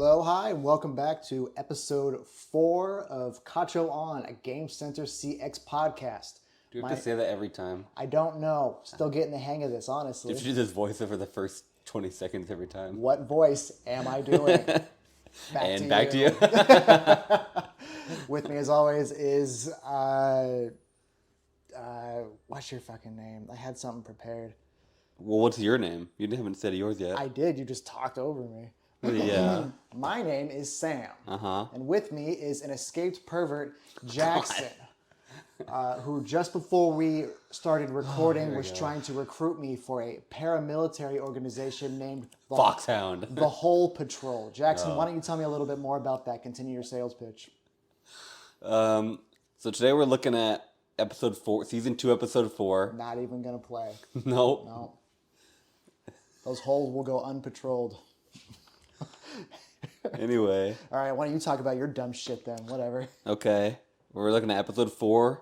Hello, hi, and welcome back to episode 4 of Cacho On, a Game Center CX podcast. Do you have to say that every time? I don't know. Still getting the hang of this, honestly. Did you do this voice over the first 20 seconds every time? What voice am I doing? Back to you. With me, as always, is... what's your fucking name? I had something prepared. Well, what's your name? You haven't said yours yet. I did. You just talked over me. Yeah. My name is Sam. Uh-huh. And with me is an escaped pervert, Jackson, who just before we started recording was trying to recruit me for a paramilitary organization named Foxhound. The Whole Patrol. Jackson, why don't you tell me a little bit more about that? Continue your sales pitch. So today we're looking at episode 4, season 2, episode 4. Not even going to play. Nope. No. Those holes will go unpatrolled. Anyway. All right, why don't you talk about your dumb shit then? Whatever. Okay. We're looking at episode 4,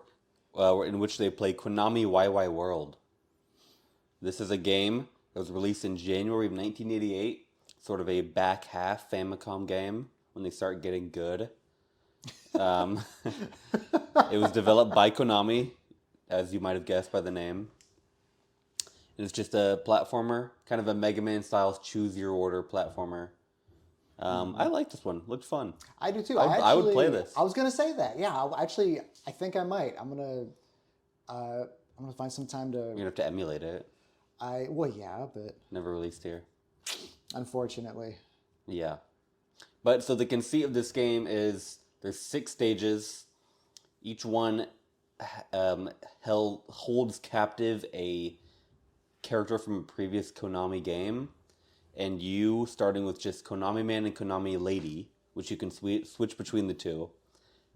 in which they play Konami WaiWai World. This is a game that was released in January of 1988. Sort of a back half Famicom game when they start getting good. It was developed by Konami, as you might have guessed by the name. It's just a platformer, kind of a Mega Man style choose your order platformer. I like this one. Looked fun. I do too. I would play this. I was gonna say that. Yeah, I think I might. I'm gonna find some time to. You're gonna have to emulate it. Yeah, but Never released here. unfortunately. Yeah. But so the conceit of this game is there's 6 stages. Each one holds captive a character from a previous Konami game. And you, starting with just Konami Man and Konami Lady, which you can switch between the two,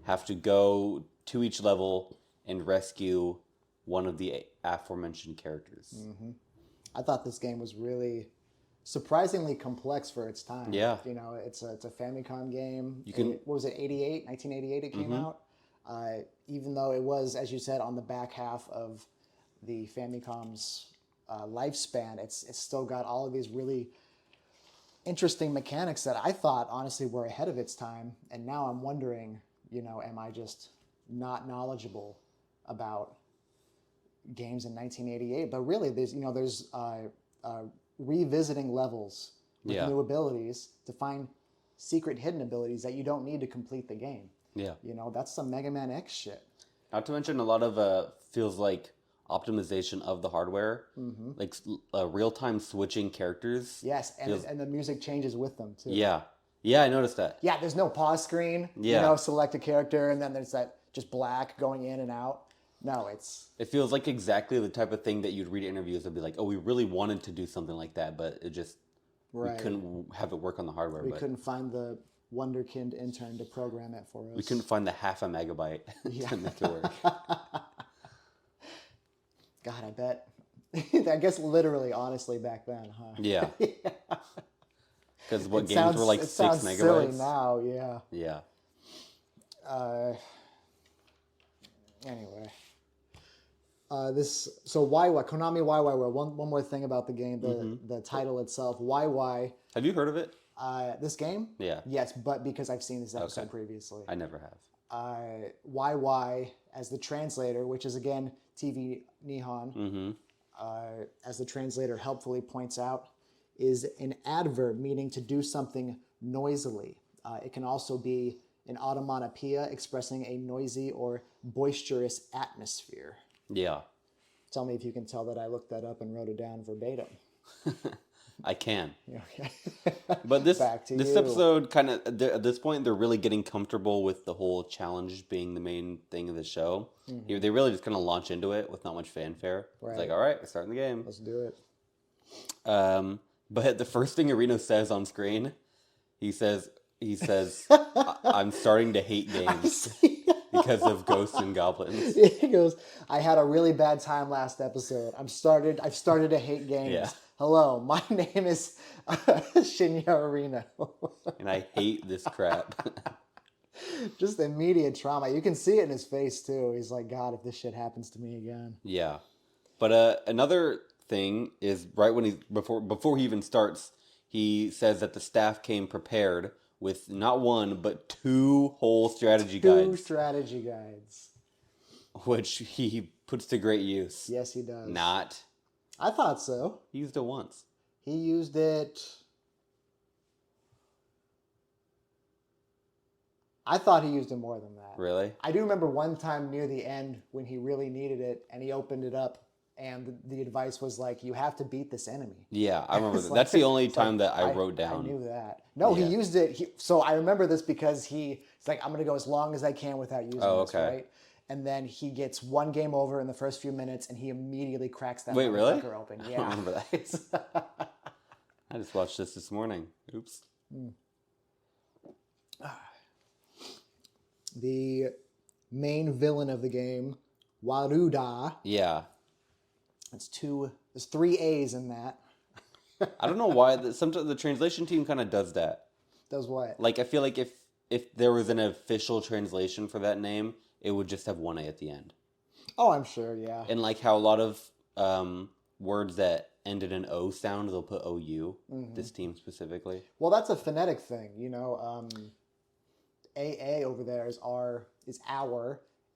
have to go to each level and rescue one of the aforementioned characters. Mm-hmm. I thought this game was really surprisingly complex for its time. Yeah. You know, it's a Famicom game. What was it, 1988 it came out? Even though it was, as you said, on the back half of the Famicom's lifespan, it's still got all of these really interesting mechanics that I thought honestly were ahead of its time, and now I'm wondering, am I just not knowledgeable about games in 1988? But really, there's revisiting levels with new abilities to find secret hidden abilities that you don't need to complete the game. Yeah, that's some Mega Man X shit. Not to mention a lot of feels like optimization of the hardware, like real-time switching characters. Yes, and the music changes with them too. Yeah, I noticed that. Yeah, there's no pause screen. Yeah. Select a character and then there's that just black going in and out. No, it feels like exactly the type of thing that you'd read interviews and be like, oh, we really wanted to do something like that, but it just we couldn't have it work on the hardware. We couldn't find the wonderkind intern to program it for us. We couldn't find the half a megabyte to make it work. God, I bet. I guess literally, honestly, back then, huh? Yeah. Because games were like 6 megabytes. Silly now, yeah. Yeah. Anyway. Konami WaiWai World. One more thing about the game, the title itself, WaiWai. Have you heard of it? This game? Yeah. Yes, but because I've seen this episode previously. I never have. WaiWai as the translator, which is again TV Nihon, as the translator helpfully points out, is an adverb meaning to do something noisily. It can also be an automatopoeia expressing a noisy or boisterous atmosphere. Yeah. Tell me if you can tell that I looked that up and wrote it down verbatim. I can. Okay. But this episode kind of, at this point, they're really getting comfortable with the whole challenge being the main thing of the show. Mm-hmm. They really just kind of launch into it with not much fanfare. Right. It's like, all right, we're starting the game. Let's do it. But the first thing Arino says on screen, he says, I'm starting to hate games because of ghosts and goblins. He goes, I had a really bad time last episode. I've started to hate games. Yeah. Hello, my name is Shinya Arino. And I hate this crap. Just immediate trauma. You can see it in his face too. He's like, God, if this shit happens to me again. Yeah. But another thing is right when before he even starts, he says that the staff came prepared with not one, but 2 whole strategy Two guides, strategy guides. which he puts to great use. Yes, he does. Not. I thought so. He used it once. He used it. I thought he used it more than that. Really? I do remember one time near the end when he really needed it and he opened it up and the advice was like, you have to beat this enemy. Yeah, I remember that. Like, That's the only time that I wrote down. I knew that. No, Yeah. he used it. So I remember this because it's like, I'm going to go as long as I can without using this, right? And then he gets one game over in the first few minutes and he immediately cracks that motherfucker open. Yeah. I don't remember that. I just watched this morning. Oops. The main villain of the game, Waruda. Yeah. There's 3 A's in that. I don't know why. Sometimes the translation team kind of does that. Does what? Like, I feel like if there was an official translation for that name, it would just have 1 A at the end. Oh, I'm sure, yeah. And like how a lot of words that ended in O sound, they'll put OU, this team specifically. Well, that's a phonetic thing, AA over there is our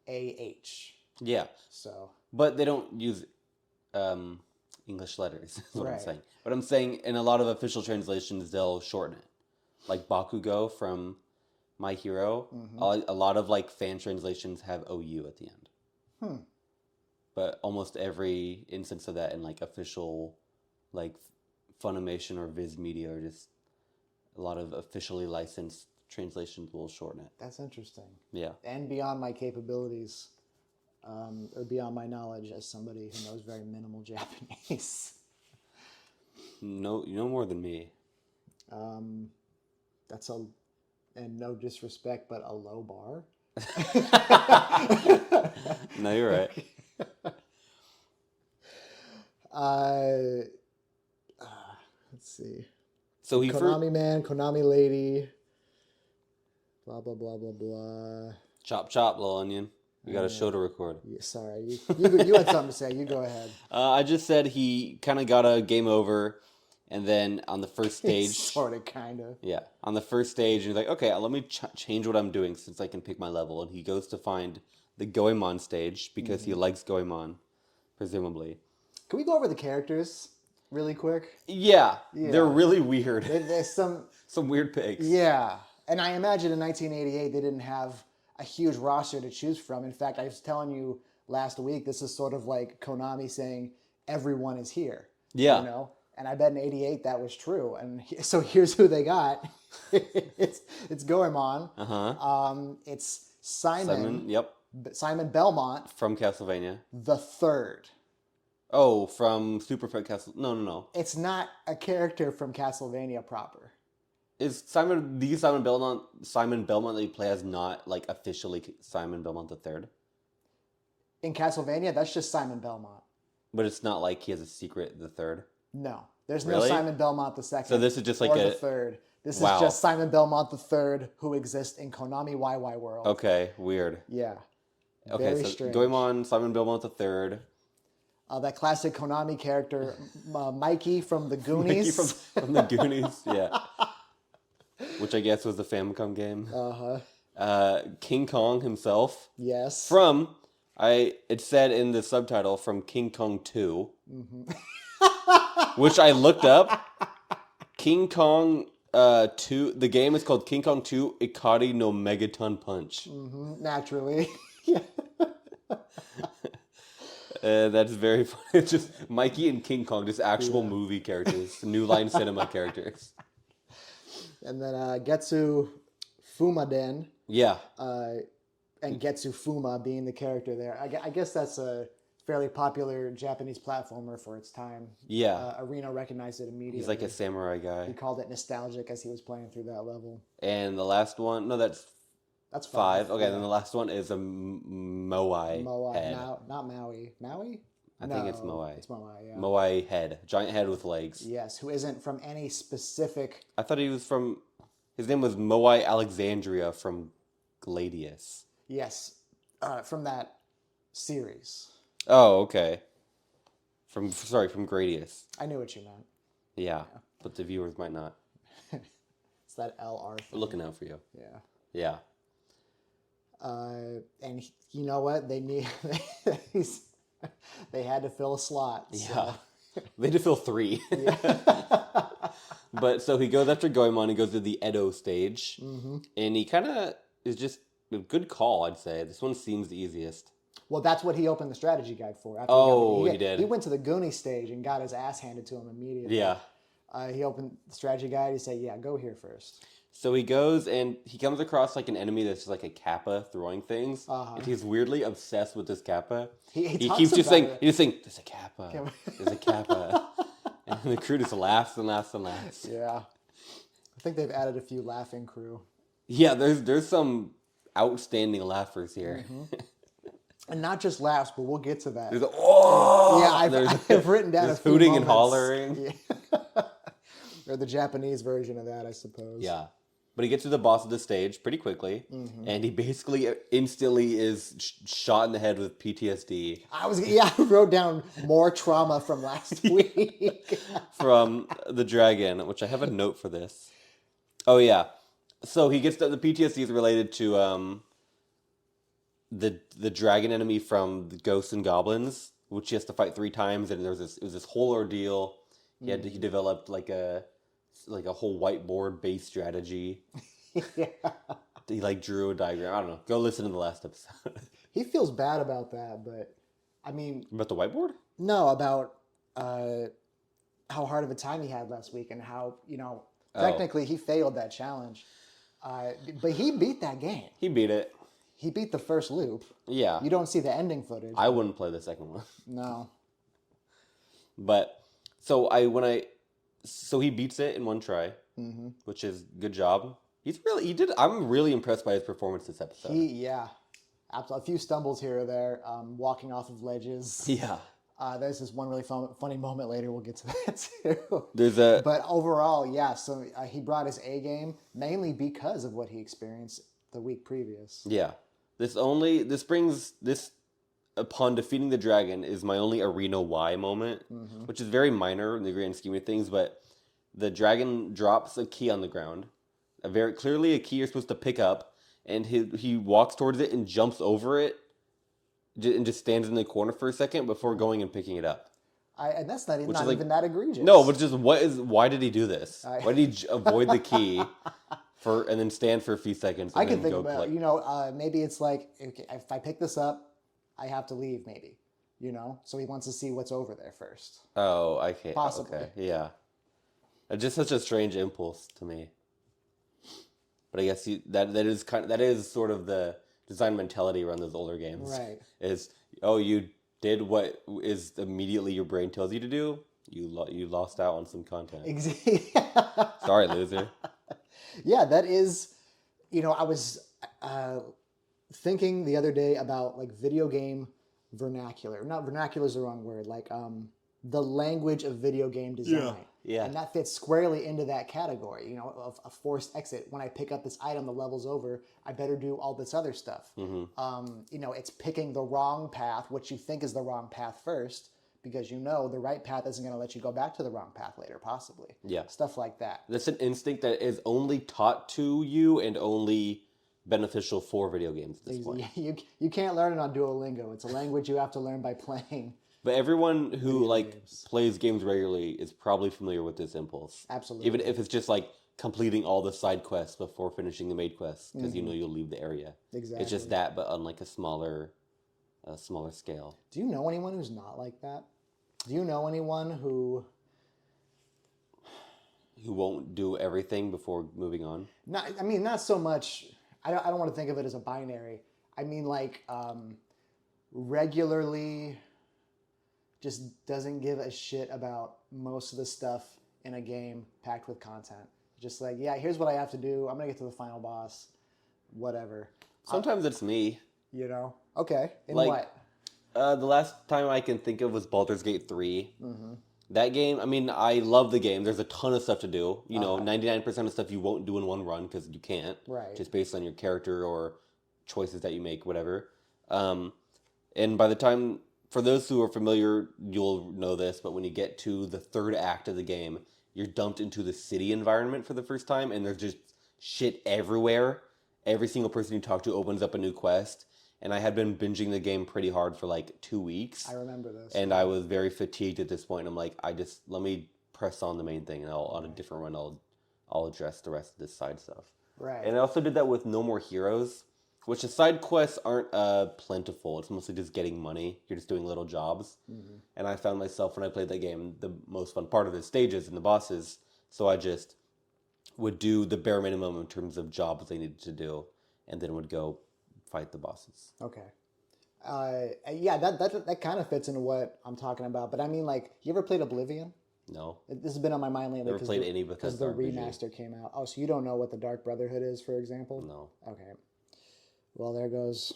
AH. Yeah. So. But they don't use English letters, is what I'm Right. saying. But I'm saying in a lot of official translations, they'll shorten it. Like Bakugo from My Hero, a lot of like fan translations have OU at the end. But almost every instance of that in like official, like Funimation or Viz Media or just a lot of officially licensed translations will shorten it. That's interesting. Yeah. And beyond my capabilities, or beyond my knowledge as somebody who knows very minimal Japanese. No, you know more than me. That's and no disrespect, but a low bar. No, you're right. Let's see. So he Konami man, Konami lady. Blah blah blah blah blah. Chop chop, little onion. We got a show to record. Yeah, sorry, you had something to say. You go ahead. I just said he kind of got a game over, and then on the first stage, sort of, kind of. Yeah, on the first stage, he's like, okay, let me change what I'm doing since I can pick my level, and he goes to find the Goemon stage because he likes Goemon, presumably. Can we go over the characters really quick? Yeah. They're really weird. There's some weird picks. Yeah, and I imagine in 1988 they didn't have a huge roster to choose from. In fact, I was telling you last week, this is sort of like Konami saying everyone is here. Yeah. And I bet in '88 that was true. And so here's who they got. it's Goemon. It's Simon. Yep. Simon Belmont. From Castlevania. The Third. Oh, from Super Pet Castle. No. It's not a character from Castlevania proper. Is Simon Belmont that you play as not like officially Simon Belmont the Third? In Castlevania, that's just Simon Belmont. But it's not like he has a secret the Third? No. There's Really? no Simon Belmont the Second. So this is just like or the Third. This is just Simon Belmont the Third who exists in Konami WaiWai World. Okay, weird. Yeah. Okay, Very so strange. Goemon, Simon Belmont the Third. That classic Konami character, Mikey from the Goonies. Mikey from the Goonies, yeah. Which I guess was the Famicom game. King Kong himself. Yes. It said in the subtitle, from King Kong 2. Which I looked up. King Kong 2, the game is called King Kong 2 Ikari no Megaton Punch. Naturally. Yeah. That's very funny. It's just Mikey and King Kong, just actual movie characters, New Line Cinema characters. And then Getsu Fumaden. Yeah. And Getsu Fuma being the character there. I guess that's a fairly popular Japanese platformer for its time. Yeah. Arena recognized it immediately. He's like a samurai guy. He called it nostalgic as he was playing through that level. And the last one, that's 5. Okay, yeah. then the last one is a Moai head. Not Maui. Maui? I think it's Moai. It's Moai, yeah. Moai head. Giant head with legs. Yes, who isn't from any specific... I thought he was from... His name was Moai Alexandria from Gladius. Yes, from that series. Oh, okay. From Gradius. I knew what you meant. Yeah, but the viewers might not. It's that LR thing. Looking out for you. Yeah. Yeah. And you know what? They had to fill a slot. So. Yeah. They had to fill 3. Yeah. But so he goes after Goemon, he goes to the Edo stage. Mm-hmm. And he kind of is just a good call, I'd say. This one seems the easiest. Well, that's what he opened the strategy guide for. He did. He went to the Goonie stage and got his ass handed to him immediately. Yeah. He opened the strategy guide. He said, yeah, go here first. So he goes and he comes across like an enemy that's like a Kappa throwing things. And he's weirdly obsessed with this Kappa. He keeps just saying, it. he's saying, there's a Kappa. There's a Kappa. And the crew just laughs and laughs and laughs. Yeah. I think they've added a few laughing crew. Yeah, there's some outstanding laughers here. Mm-hmm. And not just laughs, but we'll get to that. There's I've written down a few hooting moments. and hollering. Yeah. Or the Japanese version of that, I suppose. Yeah. But he gets to the boss of the stage pretty quickly, and he basically instantly is shot in the head with PTSD. I wrote down more trauma from last week. From the dragon, which I have a note for this. Oh, yeah. So he gets the PTSD is related to the dragon enemy from the Ghosts and Goblins, which he has to fight 3 times, and it was this whole ordeal. He developed like a whole whiteboard based strategy. Yeah. He like drew a diagram. I don't know. Go listen to the last episode. He feels bad about that, but I mean, About the whiteboard? no, about how hard of a time he had last week and how, technically he failed that challenge. But he beat that game. He beat it. He beat the first loop. Yeah. You don't see the ending footage. I wouldn't play the second one. No. But so he beats it in one try, which is good job. I'm really impressed by his performance this episode. A few stumbles here or there, walking off of ledges. Yeah. There's this one really funny moment later. We'll get to that too. But overall, yeah. So he brought his A game mainly because of what he experienced the week previous. Yeah. Upon defeating the dragon is my only Arena Y moment, which is very minor in the grand scheme of things, but the dragon drops a key on the ground. Clearly a key you're supposed to pick up, and he walks towards it and jumps over it and just stands in the corner for a second before going and picking it up. And that's not even that egregious. No, but just why did he do this? Why did he avoid the key and then stand for a few seconds and I can then think go about, maybe it's like, okay, if I pick this up, I have to leave maybe, So he wants to see what's over there first. Oh, okay. Possibly. Okay, yeah. It's just such a strange impulse to me. But I guess that is sort of the design mentality around those older games. Right. You did what is immediately your brain tells you to do. You lost out on some content. Exactly. Sorry, loser. Yeah, that is, I was thinking the other day about like video game vernacular. Not vernacular is the wrong word. Like the language of video game design. Yeah. And that fits squarely into that category, of a forced exit. When I pick up this item, the level's over. I better do all this other stuff. It's picking the wrong path, what you think is the wrong path first, because the right path isn't going to let you go back to the wrong path later, possibly. Yeah. Stuff like that. That's an instinct that is only taught to you and only beneficial for video games at this point. You can't learn it on Duolingo. It's a language you have to learn by playing. But everyone who plays games regularly is probably familiar with this impulse. Absolutely. Even if it's just like completing all the side quests before finishing the main quests, because you'll leave the area. Exactly. It's just that, but on like a smaller scale. Do you know anyone who's not like that? Do you know anyone who won't do everything before moving on? Not so much. I don't want to think of it as a binary. I mean, like regularly just doesn't give a shit about most of the stuff in a game packed with content. Just like, yeah, here's what I have to do. I'm going to get to the final boss. Whatever. Sometimes it's me. Okay. In what? The last time I can think of was Baldur's Gate 3. That game, I love the game. There's a ton of stuff to do. 99% of stuff you won't do in one run because you can't. Right. Just based on your character or choices that you make, whatever. And by the time, for those who are familiar, you'll know this, but when you get to the third act of the game, you're dumped into the city environment for the first time, and there's just shit everywhere. Every single person you talk to opens up a new quest. And I had been binging the game pretty hard for like 2 weeks. I remember this. And I was very fatigued at this point. I'm like, let me press on the main thing, and on a different run, I'll address the rest of this side stuff. Right. And I also did that with No More Heroes, which the side quests aren't plentiful. It's mostly just getting money. You're just doing little jobs. Mm-hmm. And I found myself, when I played that game, the most fun part of the stages and the bosses. So I just would do the bare minimum in terms of jobs they needed to do, and then would go fight the bosses. Okay. Yeah, that kind of fits into what I'm talking about. But I mean, like, you ever played Oblivion? No. This has been on my mind lately. Never played any because the remaster came out. Oh, so you don't know what the Dark Brotherhood is, for example? No. Okay. Well, there goes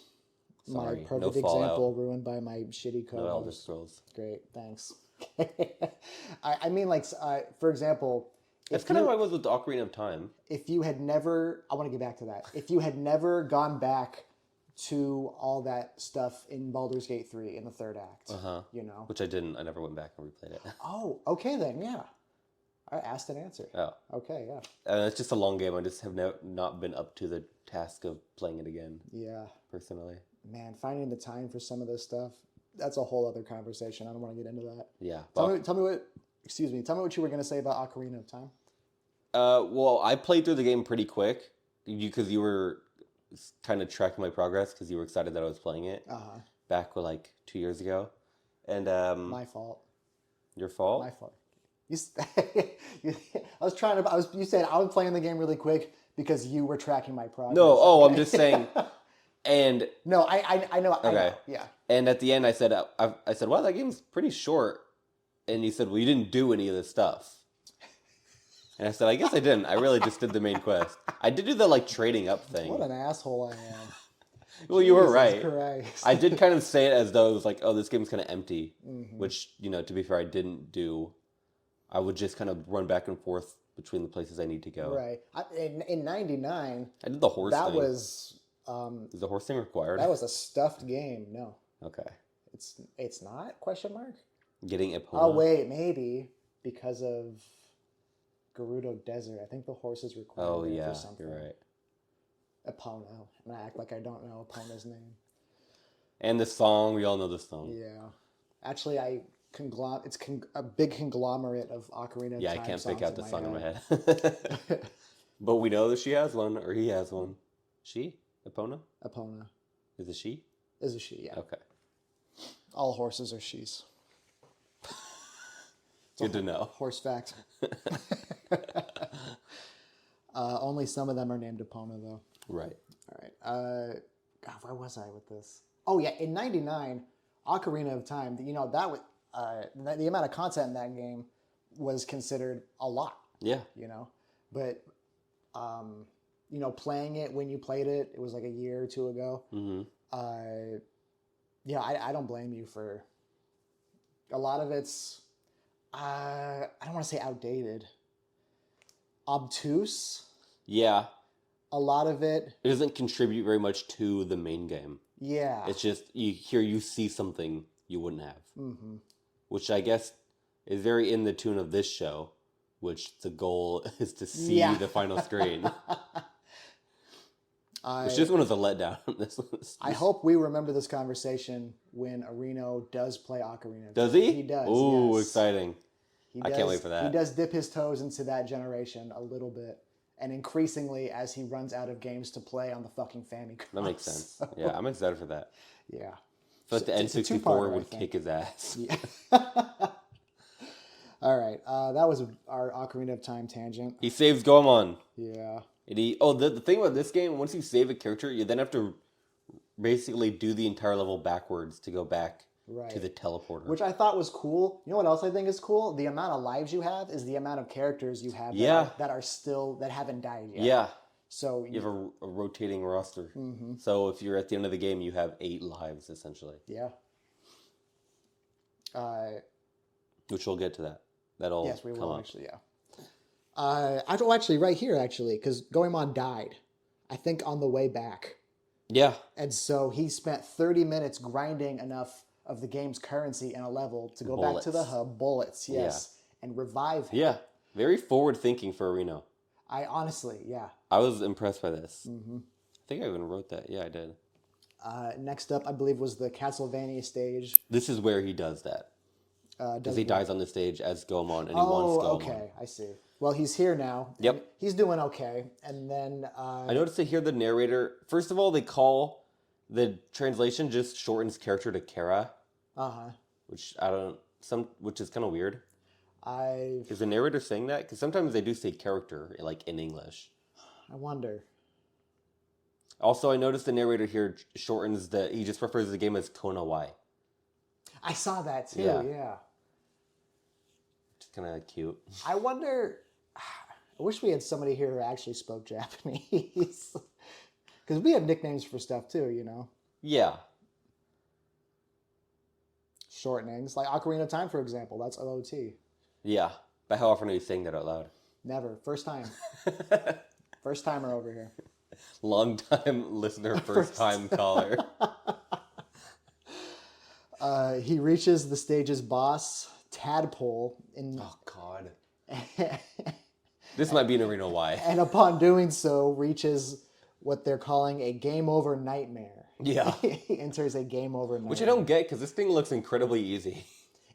Sorry, my perfect example ruined by my shitty code. No Elder Scrolls. Great, thanks. I mean, like, for example... That's kind of how I was with Ocarina of Time. If you had never... I want to get back to that. If you had never gone back to all that stuff in Baldur's Gate 3 in the third act, you know? Which I didn't. I never went back and replayed it. Oh, okay then, yeah. I asked and answered. Oh. Okay, yeah. It's just a long game. I just have not been up to the task of playing it again. Yeah. Personally. Man, finding the time for some of this stuff, that's a whole other conversation. I don't want to get into that. Yeah. Tell me what you were going to say about Ocarina of Time. Well, I played through the game pretty quick because you were kind of tracking my progress because you were excited that I was playing it back like 2 years ago. And my fault. Your fault? My fault. You said I was playing the game really quick because you were tracking my progress. No, okay. I'm just saying. And no, I know. Okay, I know, yeah. And at the end, I said, "Wow, that game's pretty short." And you said, "Well, you didn't do any of this stuff." And I said, "I guess I didn't. I really just did the main quest. I did do the like trading up thing." What an asshole I am. Well, you were right. Christ. I did kind of say it as though it was like, "Oh, this game's kind of empty," which, to be fair, I didn't do. I would just kind of run back and forth between the places I need to go. Right. In '99, I did the horse thing. That was... is the horse thing required? That was a stuffed game. No. Okay. It's not? Question mark? Getting Epona? Oh, wait. Maybe. Because of Gerudo Desert. I think the horse is required for something. You're right. Epona. I'm going to act like I don't know Epona's name. And the song. We all know the song. Yeah. Actually, it's a big conglomerate of Ocarina of Time. Yeah, I can't pick out the song in my head. head. But we know that she has one, or he has one. She? Epona? Epona. Is it she? Is a she, yeah. Okay. All horses are she's. Good to know. Horse fact. Only some of them are named Epona, though. Right. All right. God, where was I with this? Oh, yeah. In '99, Ocarina of Time, that was the amount of content in that game was considered a lot. Yeah. But playing it when you played it, it was like a year or two ago. Mm-hmm. I don't blame you for a lot of it's. I don't want to say outdated. Obtuse. Yeah. A lot of it. It doesn't contribute very much to the main game. Yeah. It's just you see something you wouldn't have. Mm-hmm. Which I guess is very in the tune of this show, which the goal is to see the final screen. Which this one was a letdown. I hope we remember this conversation when Areno does play Ocarina. Does he? He does. Ooh, yes. Exciting. I can't wait for that. He does dip his toes into that generation a little bit. And increasingly as he runs out of games to play on the fucking Famicom. That makes sense. Yeah, I'm excited for that. Yeah. So the N64 would kick his ass. Yeah. All right. That was our Ocarina of Time tangent. He saves Goemon. Yeah. The thing about this game, once you save a character, you then have to basically do the entire level backwards to go back to the teleporter. Which I thought was cool. You know what else I think is cool? The amount of lives you have is the amount of characters you have that haven't died yet. Yeah. So you have a rotating roster. Mm-hmm. So if you're at the end of the game, you have 8 lives, essentially. Yeah. Which we'll get to that. That'll yes, we will come actually, yeah. Actually, right here, actually, because Goemon died, I think, on the way back. Yeah. And so he spent 30 minutes grinding enough of the game's currency in a level to go back to the hub, bullets, yes, and revive him. Yeah. Very forward-thinking for Reno. Honestly, yeah. I was impressed by this. I think I even wrote that. Yeah, I did. Next up, I believe, was the Castlevania stage. This is where he does that. Because he dies on the stage as Goemon, and he wants Goemon. Oh, okay, I see. Well, he's here now. Yep. He's doing okay. And then... I noticed that here the narrator... First of all, they call... The translation just shortens character to Kara. Uh-huh. Which I don't... Which is kind of weird. Is the narrator saying that? Because sometimes they do say character, like, in English. I wonder. Also, I noticed the narrator here shortens he just refers to the game as Konawai. I saw that too, yeah. It's kind of cute. I wonder... I wish we had somebody here who actually spoke Japanese. Because we have nicknames for stuff too, you know? Yeah. Shortenings. Like Ocarina of Time, for example. That's OOT. Yeah. But how often are you saying that out loud? Never. First time. First timer over here. Long time listener, first time caller. He reaches the stage's boss, Tadpole. Oh, God. This might be an Arena Y. And upon doing so, reaches what they're calling a game over nightmare. Yeah. He enters a game over nightmare. Which I don't get, because this thing looks incredibly easy.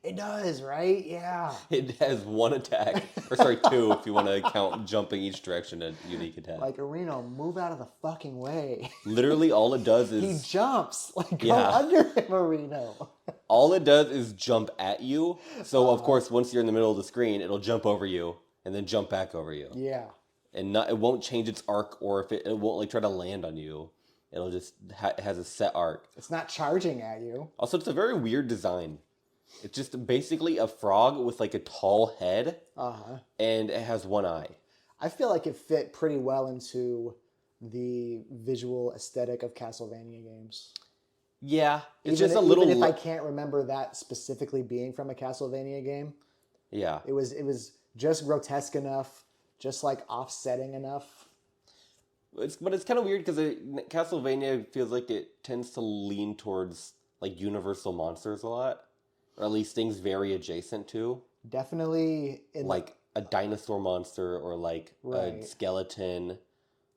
It does, right? Yeah. It has one attack. Or sorry, two, if you want to count jumping each direction a unique attack. Like, Reno, move out of the fucking way. Literally, all it does is... He jumps. Like, go under him, Reno. All it does is jump at you. So, of course, once you're in the middle of the screen, it'll jump over you and then jump back over you. Yeah. And it won't change its arc, or if it won't like try to land on you. It'll just it has a set arc. It's not charging at you. Also, it's a very weird design. It's just basically a frog with like a tall head, and it has one eye. I feel like it fit pretty well into the visual aesthetic of Castlevania games. Yeah, it's even just a little. Even if I can't remember that specifically being from a Castlevania game. Yeah, it was just grotesque enough, just like offsetting enough. But it's kind of weird because Castlevania feels like it tends to lean towards like universal monsters a lot. Or at least things very adjacent to. Definitely. Like a dinosaur monster or like a skeleton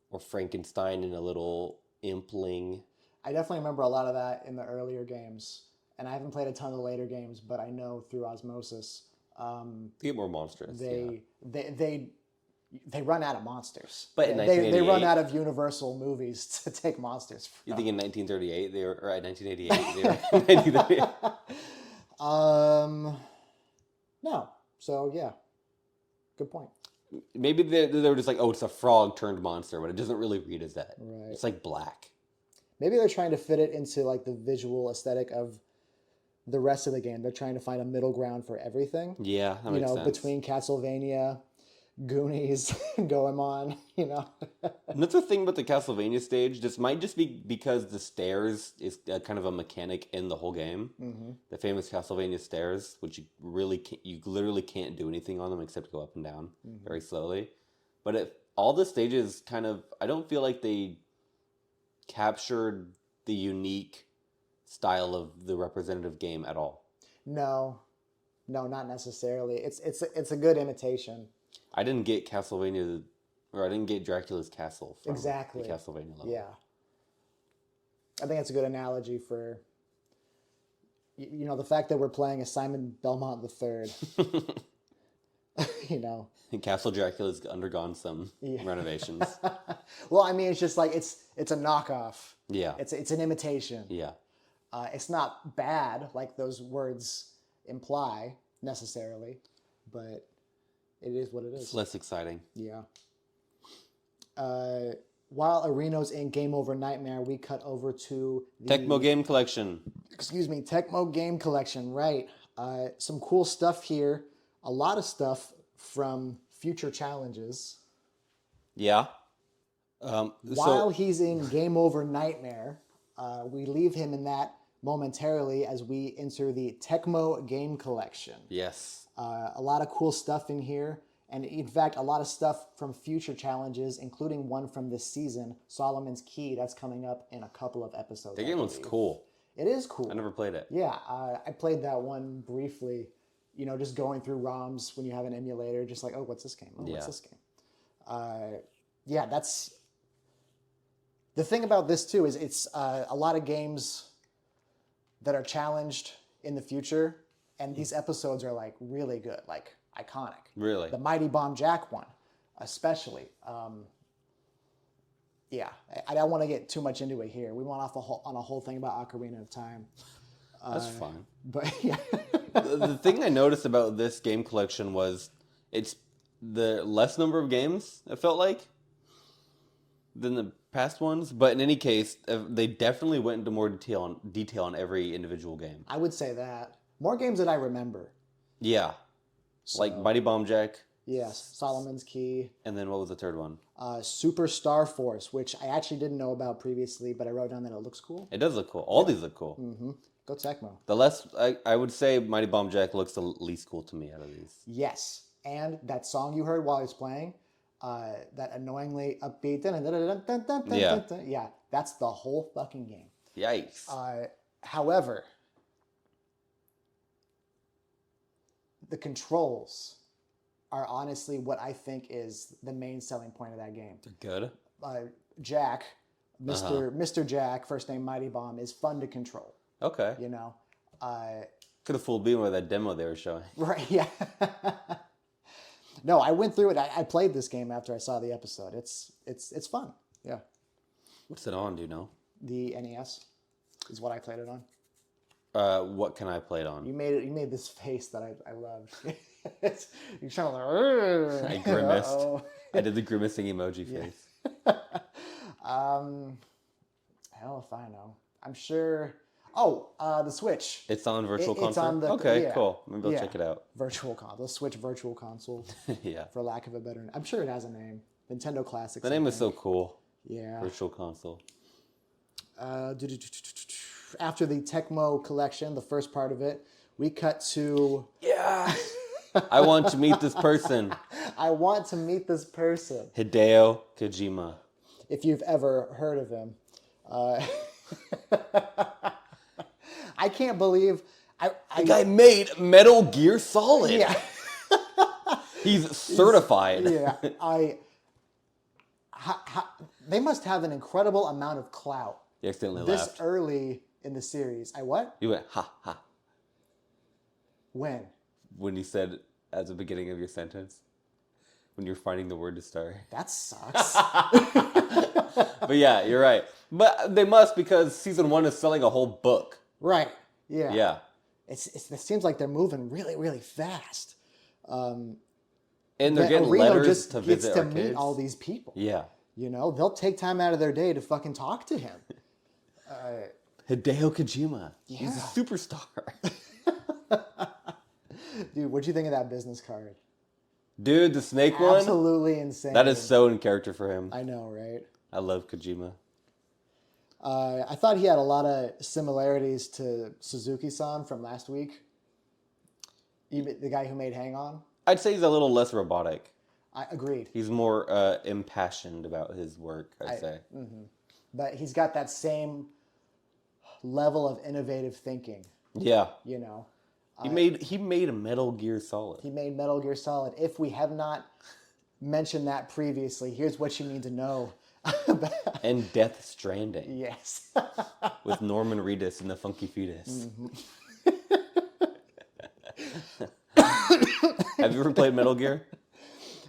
or Frankenstein and a little impling. I definitely remember a lot of that in the earlier games. And I haven't played a ton of the later games, but I know through osmosis. They get more monstrous. They run out of monsters. But in they run out of Universal movies to take monsters from. You think in 1938 or 1988 they were 1938? No. So, yeah. Good point. Maybe they were just like, oh, it's a frog turned monster, but it doesn't really read as that. Right. It's like black. Maybe they're trying to fit it into like the visual aesthetic of the rest of the game. They're trying to find a middle ground for everything. Yeah, that makes sense. Between Castlevania, Goonies, Goemon, Another thing about the Castlevania stage, this might just be because the stairs is kind of a mechanic in the whole game. Mm-hmm. The famous Castlevania stairs, which you literally can't do anything on them except go up and down very slowly. But all the stages kind of, I don't feel like they captured the unique style of the representative game at all. No, not necessarily. It's a good imitation. I didn't get Castlevania, or I didn't get Dracula's Castle from the Castlevania level. Yeah. I think that's a good analogy for, the fact that we're playing as Simon Belmont III. And Castle Dracula's undergone some renovations. Well, I mean, it's just like, it's a knockoff. Yeah. It's an imitation. Yeah. It's not bad, like those words imply, necessarily, but... It is what it is. It's less exciting. Yeah. While Arena's in Game Over Nightmare, we cut over to the... Tecmo Game Collection. Excuse me, Tecmo Game Collection, right. Some cool stuff here. A lot of stuff from future challenges. Yeah. While he's in Game Over Nightmare, we leave him in that momentarily as we enter the Tecmo Game Collection. Yes. A lot of cool stuff in here. And in fact, a lot of stuff from future challenges, including one from this season, Solomon's Key. That's coming up in a couple of episodes. The game looks cool. It is cool. I never played it. Yeah, I played that one briefly, just going through ROMs when you have an emulator, just like, oh, what's this game? Oh, what's this game? Yeah, that's the thing about this too. Is it's a lot of games that are challenged in the future, and these episodes are like really good, like iconic. Really? The Mighty Bomb Jack one, especially. Yeah, I don't want to get too much into it here. We went off on a whole thing about Ocarina of Time. That's fine. But yeah. The thing I noticed about this game collection was it's the less number of games, it felt like, than the past ones. But in any case, they definitely went into more detail on every individual game. I would say that. More games that I remember. Yeah. So, like Mighty Bomb Jack. Yes, Solomon's Key. And then what was the third one? Super Star Force, which I actually didn't know about previously, but I wrote down that it looks cool. It does look cool. All these look cool. Mm-hmm. Go Tecmo. The less, I would say Mighty Bomb Jack looks the least cool to me out of these. Yes. And that song you heard while I was playing, that annoyingly upbeat, yeah, that's the whole fucking game. Yikes. However, the controls are honestly what I think is the main selling point of that game. Good. Jack, Mr. Jack, first name Mighty Bomb, is fun to control. Okay. You know? Could have fooled me with that demo they were showing. Right, yeah. No, I went through it. I played this game after I saw the episode. It's fun. Yeah. What's it on, do you know? The NES is what I played it on. What can I play it on? You made this face that I loved. You're trying to like, I grimaced. Uh-oh. I did the grimacing emoji face. Hell if I know. I'm sure. Oh, the Switch. It's on Virtual Console? It's on the, okay, yeah, cool. Maybe I'll check it out. Virtual Console. The Switch Virtual Console. Yeah. For lack of a better name. I'm sure it has a name. Nintendo Classics. The name is so cool. Yeah. Virtual Console. After the Tecmo collection, the first part of it, we cut to... Yeah. I want to meet this person. I want to meet this person. Hideo Kojima. If you've ever heard of him. I can't believe... The guy made Metal Gear Solid. Yeah. He's certified. Yeah. They must have an incredible amount of clout. You accidentally this laughed. Early in the series. I what? You went, ha, ha. When? When you said at the beginning of your sentence. When you're finding the word to start. That sucks. But yeah, you're right. But they must, because season 1 is selling a whole book. Right. Yeah. Yeah. It seems like they're moving really, really fast. And they're getting Reno letters just to gets visit to our meet kids. all these people. Yeah. You know, they'll take time out of their day to fucking talk to him. Hideo Kojima. Yeah. He's a superstar. Dude, what'd you think of that business card? Dude, the snake one? Absolutely insane. That is so in character for him. I know, right? I love Kojima. I thought he had a lot of similarities to Suzuki-san from last week. The guy who made Hang On. I'd say he's a little less robotic. I agreed. He's more impassioned about his work, I'd say. Mm-hmm. But he's got that same level of innovative thinking. Yeah. You know. He made a Metal Gear Solid. He made Metal Gear Solid. If we have not mentioned that previously, here's what you need to know. And Death Stranding. Yes. With Norman Reedus and the Funky Fetus. Mm-hmm. Have you ever played Metal Gear?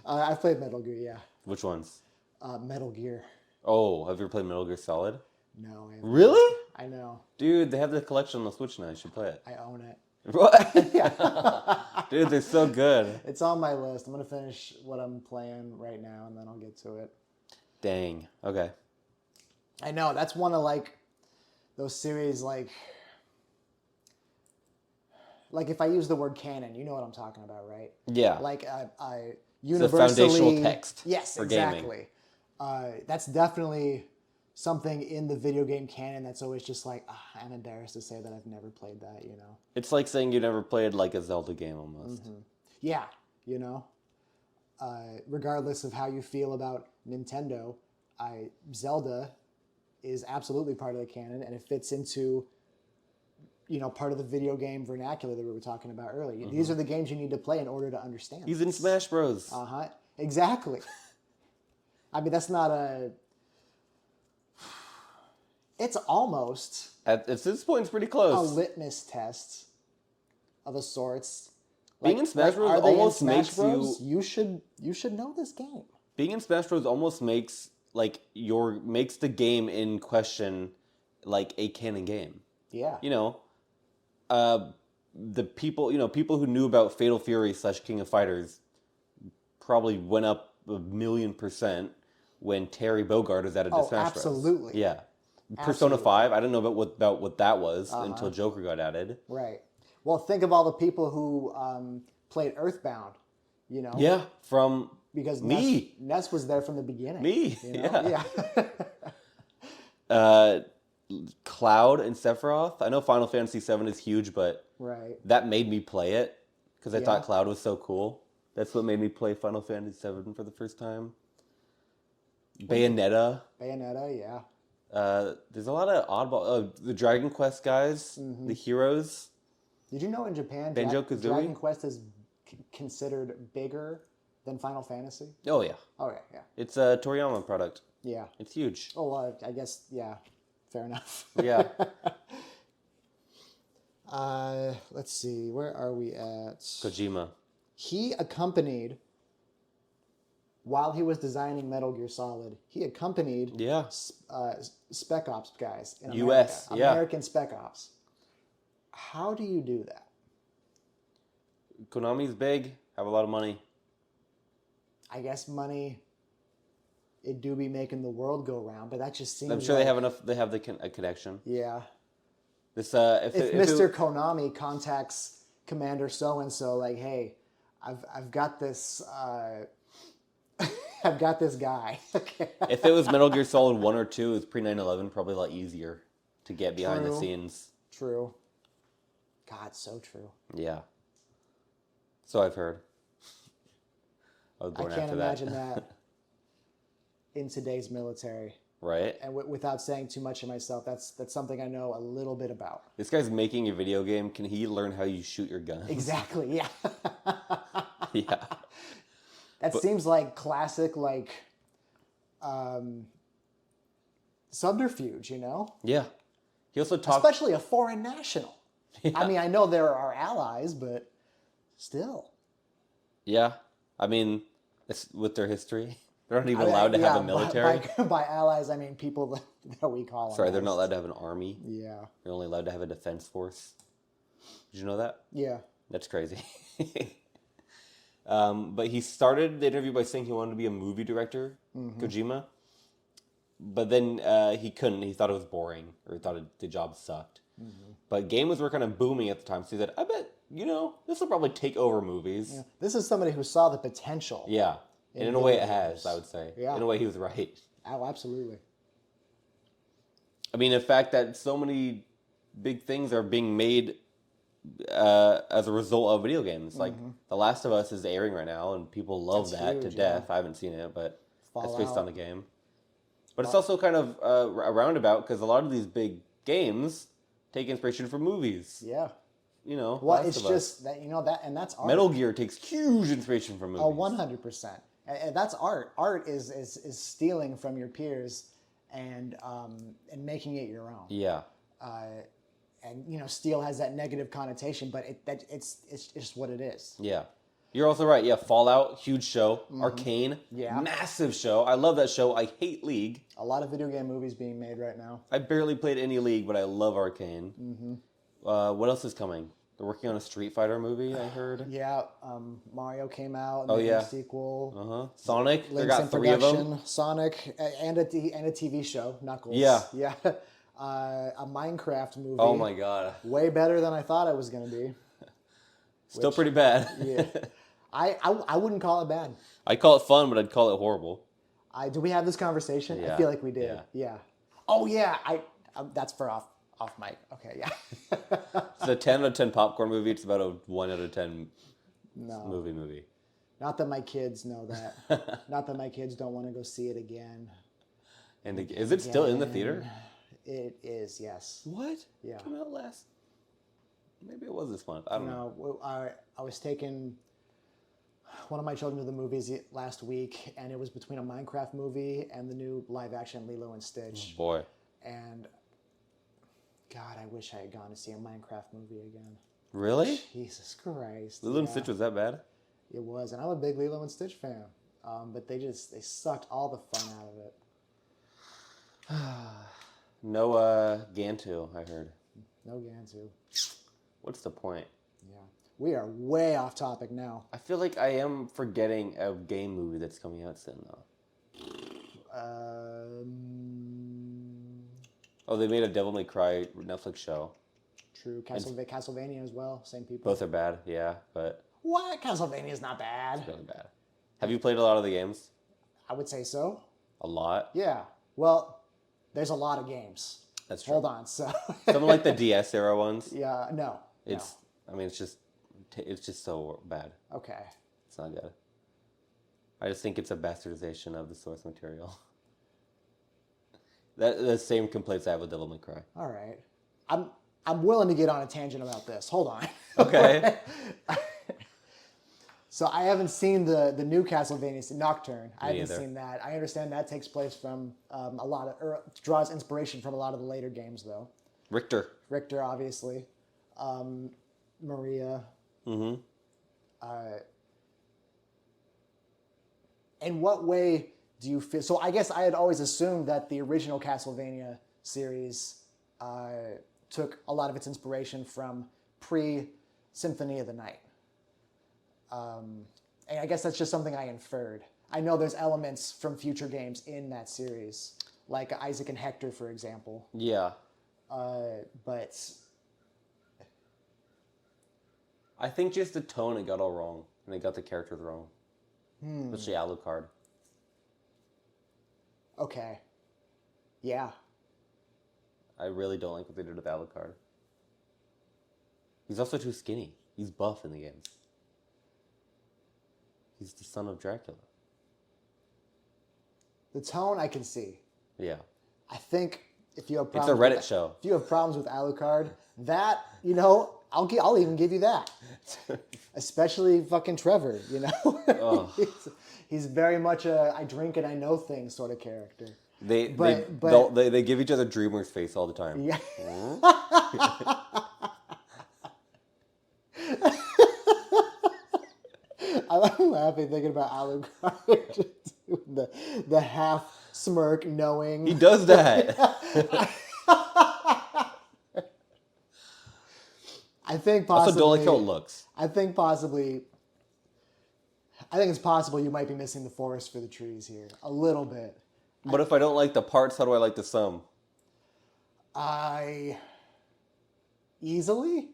I've played Metal Gear, yeah. Which ones? Metal Gear. Oh, have you ever played Metal Gear Solid? No. I haven't. Really? I know. Dude, they have the collection on the Switch now. You should play it. I own it. What? Yeah. Dude, they're so good. It's on my list. I'm going to finish what I'm playing right now, and then I'll get to it. Dang. Okay. I know. That's one of, like, those series, like if I use the word canon, you know what I'm talking about, right? Yeah. Like, It's universally... a foundational text. Yes, for exactly. Gaming. That's definitely something in the video game canon that's always just like, I'm embarrassed to say that I've never played that, you know? It's like saying you never played like a Zelda game almost. Mm-hmm. Yeah, you know? Regardless of how you feel about Nintendo, Zelda is absolutely part of the canon, and it fits into, part of the video game vernacular that we were talking about earlier. These are the games you need to play in order to understand. He's in Smash Bros. Exactly. I mean, that's not a. It's almost At this point, it's pretty close. a litmus test of a sorts. Being in Smash Bros. Almost makes you should know this game. Being in Smash Bros. Almost makes makes the game in question like a canon game. Yeah. The people who knew about Fatal Fury / King of Fighters probably went up 1,000,000% when Terry Bogard was added to Smash Bros. Absolutely. Yeah. Persona 5, I didn't know about what that was until Joker got added. Right. Well, think of all the people who played Earthbound, Yeah, from because me. Ness was there from the beginning. Me, Yeah. Cloud and Sephiroth. I know Final Fantasy VII is huge, but that made me play it because I thought Cloud was so cool. That's what made me play Final Fantasy VII for the first time. Bayonetta, yeah. There's a lot of oddball. The Dragon Quest guys, the heroes. Did you know in Japan, Banjo-Kazooie? Dragon Quest is considered bigger than Final Fantasy? Oh yeah. Okay, yeah. It's a Toriyama product. Yeah. It's huge. Oh, well, I guess, yeah. Fair enough. Yeah. Let's see. Where are we at? Kojima. He accompanied, while he was designing Metal Gear Solid, he accompanied Spec Ops guys in America. American Spec Ops. How do you do that? Konami's big, have a lot of money. I guess money, it do be making the world go round, but that just seems I'm sure they have enough, they have a connection. Yeah. This, if Mr. Konami contacts Commander so-and-so, like, hey, I've got this... I've got this guy. If it was Metal Gear Solid 1 or 2, it was pre-9/11, probably a lot easier to get behind the scenes. True. God, so true. Yeah. So I've heard. I was born I can't after imagine that in today's military. Right? And without saying too much of myself, that's something I know a little bit about. This guy's making a video game. Can he learn how you shoot your guns? Exactly, yeah. Yeah. That seems like classic, subterfuge, Yeah. He also talked... Especially a foreign national. Yeah. I mean, I know there are allies, but still. Yeah. I mean, it's with their history. They're not even allowed to have a military. By allies, I mean people that we call Sorry, they're not allowed to have an army. Yeah. They're only allowed to have a defense force. Did you know that? Yeah. That's crazy. But he started the interview by saying he wanted to be a movie director, Kojima. But then he couldn't. He thought it was boring, or he thought the job sucked. But games were kind of booming at the time, so he said, I bet, this will probably take over movies. Yeah. This is somebody who saw the potential. Yeah. And in a way it has, I would say. Yeah. In a way he was right. Oh, absolutely. I mean, the fact that so many big things are being made as a result of video games. Like, The Last of Us is airing right now, and people love that to death. I haven't seen it, but it's based on the game. But it's also kind of a roundabout, because a lot of these big games take inspiration from movies. Yeah. Last it's just that, and that's art. Metal Gear takes huge inspiration from movies. Oh, 100%. And that's art. Art is stealing from your peers and making it your own. Yeah. And steal has that negative connotation, but it's just what it is. Yeah. You're also right. Yeah, Fallout, huge show. Arcane, massive show. I love that show. I hate League. A lot of video game movies being made right now. I barely played any League, but I love Arcane. What else is coming? They're working on a Street Fighter movie, I heard. Yeah, Mario came out. Oh, yeah. Sequel. Sonic, they Link's got 3 of them. Sonic, and a TV show, Knuckles. Yeah. Yeah. A Minecraft movie. Oh, my God. Way better than I thought it was going to be. Still pretty bad. Yeah. I wouldn't call it bad. I call it fun, but I'd call it horrible. Do we have this conversation? Yeah. I feel like we did. Yeah. Oh, yeah. That's for off mic. Okay, yeah. It's a 10 out of 10 popcorn movie. It's about a 1 out of 10 movie. Not that my kids know that. Not that my kids don't want to go see it again. And is it still in the theater? It is, yes. What? Yeah. Came out last Maybe it was this month. I don't know. No, I was taking one of my children to the movies last week, and it was between a Minecraft movie and the new live-action Lilo and Stitch. Oh, boy. And God, I wish I had gone to see a Minecraft movie again. Really? Jesus Christ. Lilo and Stitch was that bad? It was, and I'm a big Lilo and Stitch fan. But they sucked all the fun out of it. No Gantu, I heard. No Gantu. What's the point? Yeah. We are way off topic now. I feel like I am forgetting a game movie that's coming out soon, though. Oh, they made a Devil May Cry Netflix show. True. Castlevania as well. Same people. Both are bad, yeah, but... What? Castlevania's not bad. It's really bad. Have you played a lot of the games? I would say so. A lot? Yeah. Well, there's a lot of games. That's true. Hold on. So Some like the DS era ones. Yeah. No. It's. No. I mean, it's just so bad. Okay. It's not good. I just think it's a bastardization of the source material. The same complaints I have with Devil May Cry. All right. I'm willing to get on a tangent about this. Hold on. Okay. So I haven't seen the new Castlevania Nocturne. I haven't either. seen that. I understand that takes place from draws inspiration from a lot of the later games, though. Richter, obviously. Maria. Mm-hmm. In what way do you feel? So I guess I had always assumed that the original Castlevania series took a lot of its inspiration from pre-Symphony of the Night. And I guess that's just something I inferred. I know there's elements from future games in that series, like Isaac and Hector, for example. Yeah. But I think just the tone it got all wrong, and they got the characters wrong. Especially Alucard. Okay. Yeah. I really don't like what they did with Alucard. He's also too skinny. He's buff in the games. He's the son of Dracula. The tone I can see. Yeah. I think if you have It's problems a Reddit show. If you have problems with Alucard, that, I'll even give you that. Especially fucking Trevor, Oh. he's very much a I drink and I know things sort of character. They give each other Dreamer's face all the time. Yeah. I'm laughing thinking about Alucard just doing the half smirk, knowing He does that. I think possibly. Also, don't like how it looks. I think it's possible you might be missing the forest for the trees here a little bit. But if I don't like the parts, how do I like the sum? Easily?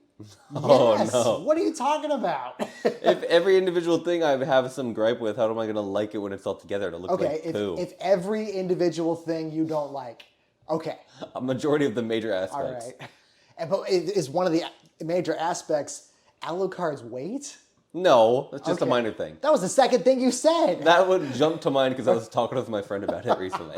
Oh, Yes. no. What are you talking about? If every individual thing I have some gripe with, how am I going to like it when it's all together? It'll look Okay, like poo. if every individual thing you don't like, okay, A majority of the major aspects. all right. But is one of the major aspects Alucard's weight? No, that's just a Okay. minor thing. That was the second thing you said. That would jump to mind because I was talking with my friend about it recently.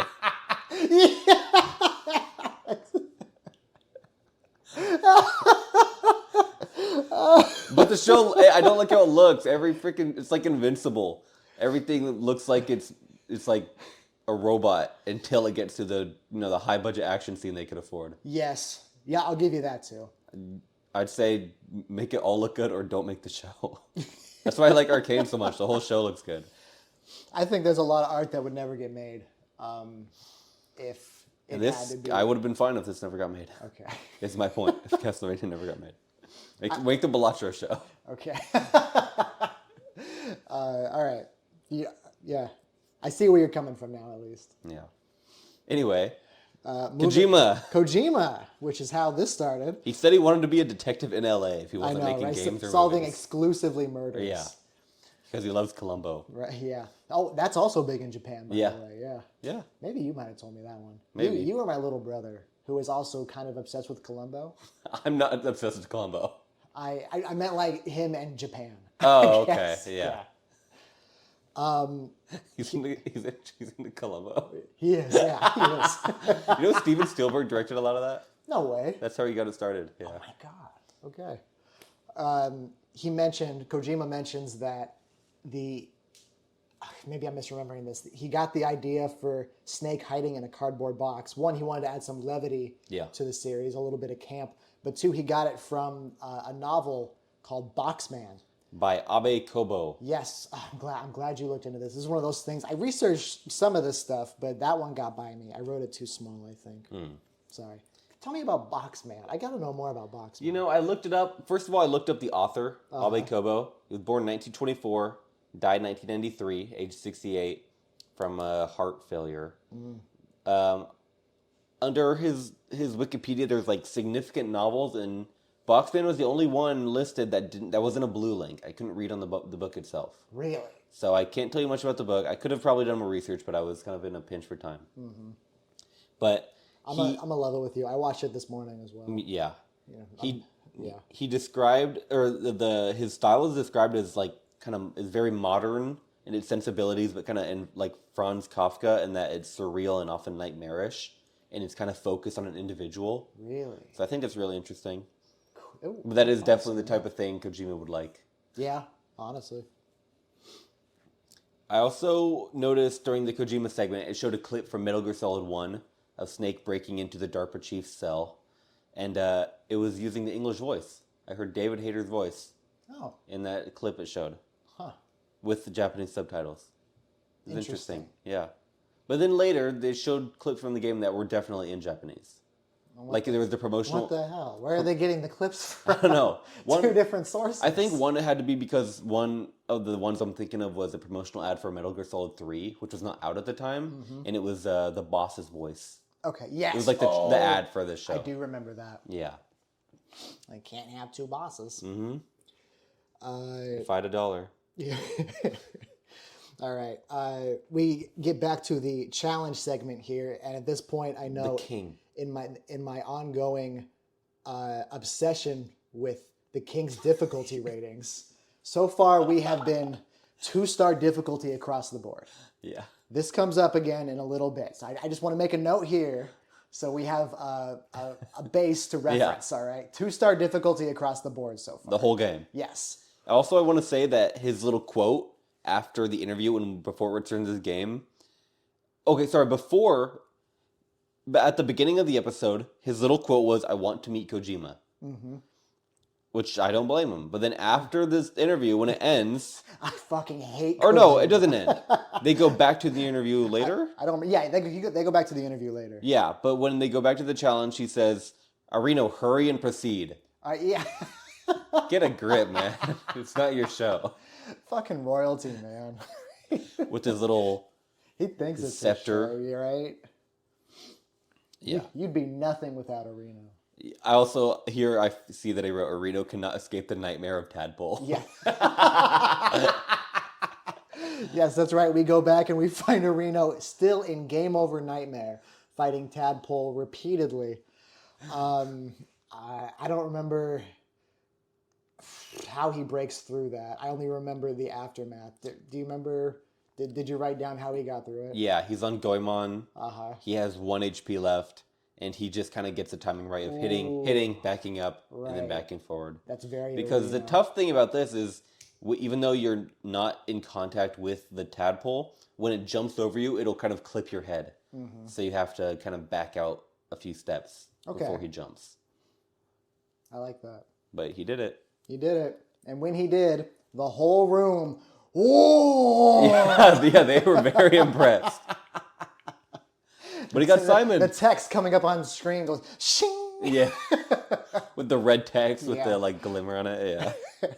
But the show, I don't like how it looks. It's like Invincible. Everything looks like it's like a robot until it gets to the the high budget action scene they could afford. Yes. Yeah, I'll give you that too. I'd say make it all look good or don't make the show. That's why I like Arcane so much. The whole show looks good. I think there's a lot of art that would never get made if it And had this, to be. I would have been fine if this never got made. Okay. It's my point. If Castlevania never got made. Make the Balatro show. Okay. All right. Yeah. I see where you're coming from now, at least. Yeah. Anyway, Kojima, which is how this started. He said he wanted to be a detective in LA if he I wasn't know, making right? games or Solving movies. exclusively murders. Yeah. Because he loves Columbo. Right. Yeah. Oh, that's also big in Japan, by Yeah. the way. Yeah. Yeah. Maybe you might have told me that one. Maybe. You were my little brother, who is also kind of obsessed with Columbo. I'm not obsessed with Columbo. I meant like him and Japan. Oh, I okay. guess. Yeah. He's into Columbo. He is. Yeah, he is. You know Steven Spielberg directed a lot of that? No way. That's how he got it started. Yeah. Oh my God. Okay. Kojima mentions that maybe I'm misremembering this. He got the idea for Snake hiding in a cardboard box. One, he wanted to add some levity to the series, a little bit of camp. But two, he got it from a novel called Boxman. By Abe Kobo. Yes, I'm glad you looked into this. This is one of those things. I researched some of this stuff, but that one got by me. I wrote it too small, I think. Sorry. Tell me about Boxman. I got to know more about Boxman. You know, I looked it up. First of all, I looked up the author, Abe Kobo. He was born in 1924, died in 1993, age 68, from heart failure. Under his Wikipedia, there's like significant novels, and Boxman was the only one listed that wasn't a blue link. I couldn't read on the book itself. Really? So I can't tell you much about the book. I could have probably done more research, but I was kind of in a pinch for time. But I'm a level with you. I watched it this morning as well. Yeah. Yeah. He described, or his style is described as like is very modern in its sensibilities, but kind of in like Franz Kafka, in that it's surreal and often nightmarish, and it's kind of focused on an individual. Really? So I think it's really interesting. Ooh, But that is definitely the type of thing Kojima would like. Yeah, honestly. I also noticed during the Kojima segment, it showed a clip from Metal Gear Solid 1 of Snake breaking into the DARPA chief's cell, and it was using the English voice. I heard David Hayter's voice in that clip it showed. With the Japanese subtitles. It was interesting. Yeah. But then later, they showed clips from the game that were definitely in Japanese. Like there was the promotional... What the hell? Where are they getting the clips from? I don't know. Two different sources. I think one had to be because one of the ones I'm thinking of was a promotional ad for Metal Gear Solid 3, which was not out at the time, and it was the boss's voice. Okay, yes. It was like the ad for this show. I do remember that. Yeah. I can't have two bosses. If I had $1. Yeah. All right. We get back to the challenge segment here, and at this point, I know The king. in my ongoing obsession with the King's difficulty ratings. So far, we have been 2-star difficulty across the board. Yeah. This comes up again in a little bit. So I just want to make a note here so we have a base to reference, all right? 2-star difficulty across the board so far. The whole game. Yes. Also, I want to say that his little quote after the interview before it returns his game. Okay, sorry, but at the beginning of the episode, his little quote was, "I want to meet Kojima." Which I don't blame him. But then after this interview, when it ends... I fucking hate Or Kojima. no, it doesn't end. They go back to the interview later? I don't... Yeah, they go back to the interview later. Yeah, but when they go back to the challenge, he says, "Arino, hurry and proceed." Yeah. Get a grip, man. It's not your show. Fucking royalty, man. With his little... He thinks it's scepter. a show, you right? Yeah. You'd be nothing without Areno. I also, here I see that he wrote, "Arino cannot escape the nightmare of Tadpole." Yeah. Yes, that's right. We go back and we find Areno still in Game Over Nightmare, fighting Tadpole repeatedly. I don't remember how he breaks through that. I only remember the aftermath. Do you remember? Did you write down how he got through it? Yeah, he's on Goemon. Uh-huh. He has 1 HP left, and he just kind of gets the timing right of hitting, backing up, and then backing forward. That's very Because the tough thing about this is, even though you're not in contact with the tadpole, when it jumps over you, it'll kind of clip your head. So you have to kind of back out a few steps before he jumps. I like that. But he did it. He did it. And when he did, the whole room... Whoa! Yeah, they were very impressed. But he got Simon. The text coming up on screen goes, shing! Yeah. With the red text with the glimmer on it. Yeah.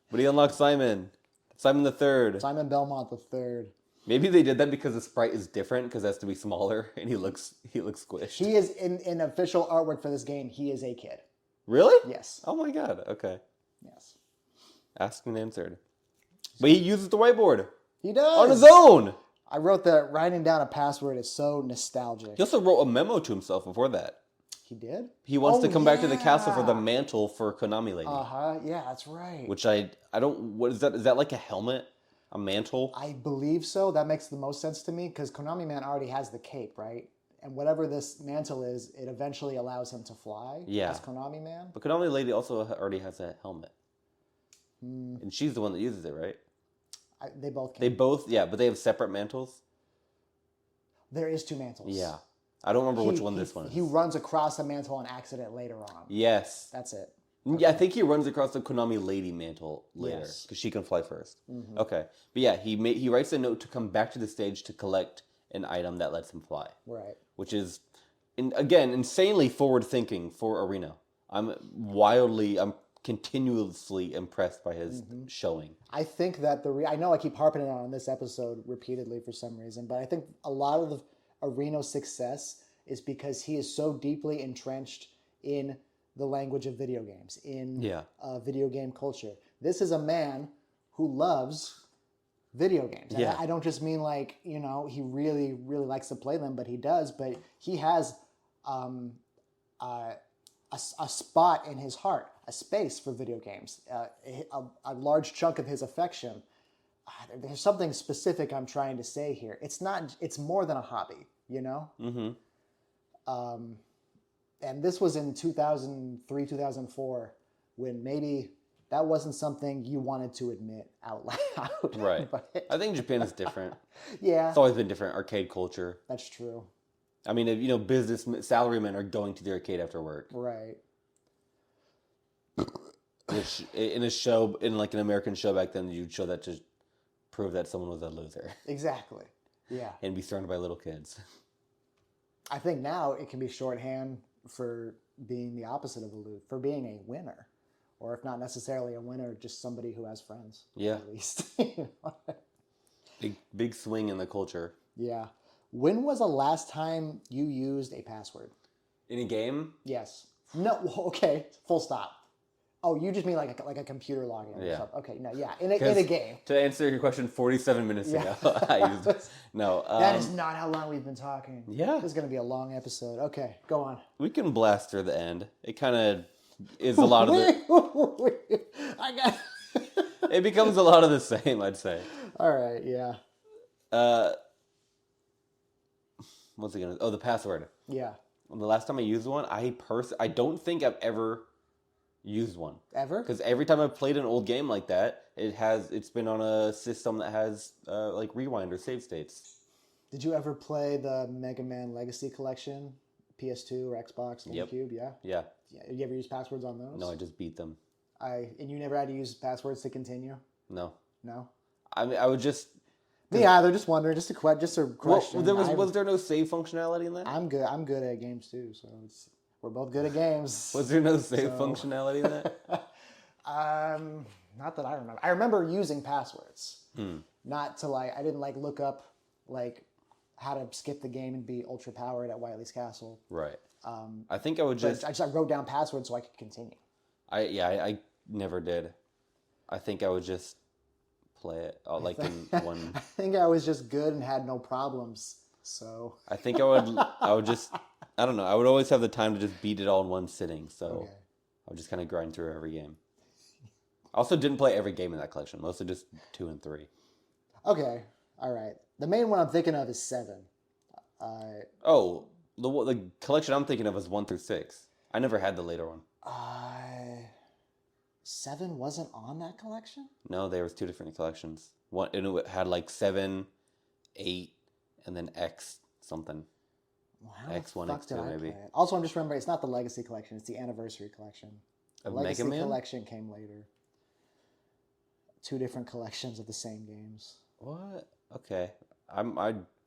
But he unlocked Simon. Simon the Third. Simon Belmont the Third. Maybe they did that because the sprite is different because it has to be smaller and he looks squished. He is in official artwork for this game. He is a kid. Really? Yes. Oh my god. Okay. Yes. Asked and answered. But he uses the whiteboard. He does. On his own. I wrote that writing down a password is so nostalgic. He also wrote a memo to himself before that. He did? He wants to come back to the castle for the mantle for Konami Lady. Yeah, that's right. Which I don't... What is that? Is that like a helmet? A mantle? I believe so. That makes the most sense to me because Konami Man already has the cape, right? and whatever this mantle is, it eventually allows him to fly. Yeah. As Konami Man. But Konami Lady also already has a helmet. And she's the one that uses it, right? They both can. They both, yeah, but they have separate mantles. There is 2 mantles. Yeah. I don't remember which one this one is. He runs across a mantle on accident later on. Yes. That's it. Okay. Yeah, I think he runs across the Konami Lady mantle later. Because she can fly first. Okay. But yeah, he writes a note to come back to the stage to collect an item that lets him fly. Right. Which is, again, insanely forward-thinking for Arena. I'm continuously impressed by his showing. I think that I know I keep harping on this episode repeatedly for some reason, but I think a lot of the Areno's success is because he is so deeply entrenched in the language of video games, in video game culture. This is a man who loves video games. Yeah. I don't just mean like, he really, really likes to play them, but he does. But he has a spot in his heart, a space for video games, a large chunk of his affection. There's something specific I'm trying to say here. It's more than a hobby, Mm-hmm. And this was in 2003, 2004, when maybe that wasn't something you wanted to admit out loud. Right. But I think Japan is different. Yeah. It's always been different. Arcade culture. That's true. I mean, business salarymen are going to the arcade after work. Right. Which in an American show back then, you'd show that to prove that someone was a loser. Exactly. Yeah. And be surrounded by little kids. I think now it can be shorthand for being the opposite of a loser, for being a winner. Or if not necessarily a winner, just somebody who has friends. Yeah. At least. Big swing in the culture. Yeah. When was the last time you used a password? In a game? Yes. No. Okay. Full stop. Oh, you just mean like a computer login or Yeah. something. Okay. No. Yeah. In a game. To answer your question, 47 minutes ago, I used it. No. That is not how long we've been talking. Yeah. This is going to be a long episode. Okay. Go on. We can blast through the end. It kind of is a lot of the... I got... It becomes a lot of the same, I'd say. All right. Yeah. What's it gonna? Oh, the password. Yeah. The last time I used one, I don't think I've ever used one. Ever? Because every time I've played an old game like that, it's been on a system that has like rewind or save states. Did you ever play the Mega Man Legacy Collection, PS2 or Xbox, GameCube? Yeah. Yeah. You ever use passwords on those? No, I just beat them. And you never had to use passwords to continue? No. No. I mean, I would just. Me either. Just wondering. Just a question. Well, was there no save functionality in that? I'm good. I'm good at games too. So we're both good at games. Was there no save functionality in that? Not that I remember. I remember using passwords. Not to I didn't look up how to skip the game and be ultra powered at Wily Castle. Right. I think I would just. I wrote down passwords so I could continue. I never did. I think I would just play it in one. I think I was just good and had no problems. So I think I would just. I don't know. I would always have the time to just beat it all in one sitting. So I would just kind of grind through every game. I also didn't play every game in that collection. Mostly just 2 and 3. Okay. All right. The main one I'm thinking of is 7. The collection I'm thinking of is 1 through 6. I never had the later one. 7 wasn't on that collection? No, there was 2 different collections. One and it had 7, 8, and then X something. Well, X1, X2 maybe. Also, I'm just remembering it's not the Legacy Collection; it's the Anniversary Collection. The Legacy Collection came later. 2 different collections of the same games. What? Okay, I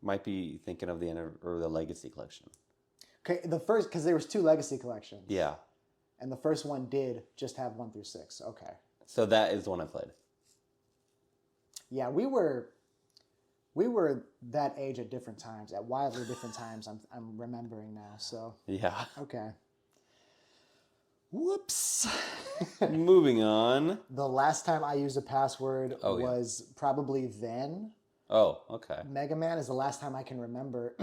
might be thinking of the Legacy Collection. Okay, the first because there was 2 Legacy Collections. Yeah. And the first one did just have 1 through 6. Okay. So that is the one I played. Yeah, we were that age at different times, at wildly different times. I'm remembering now. So. Yeah. Okay. Whoops. Moving on. The last time I used a password was probably then. Oh, okay. Mega Man is the last time I can remember.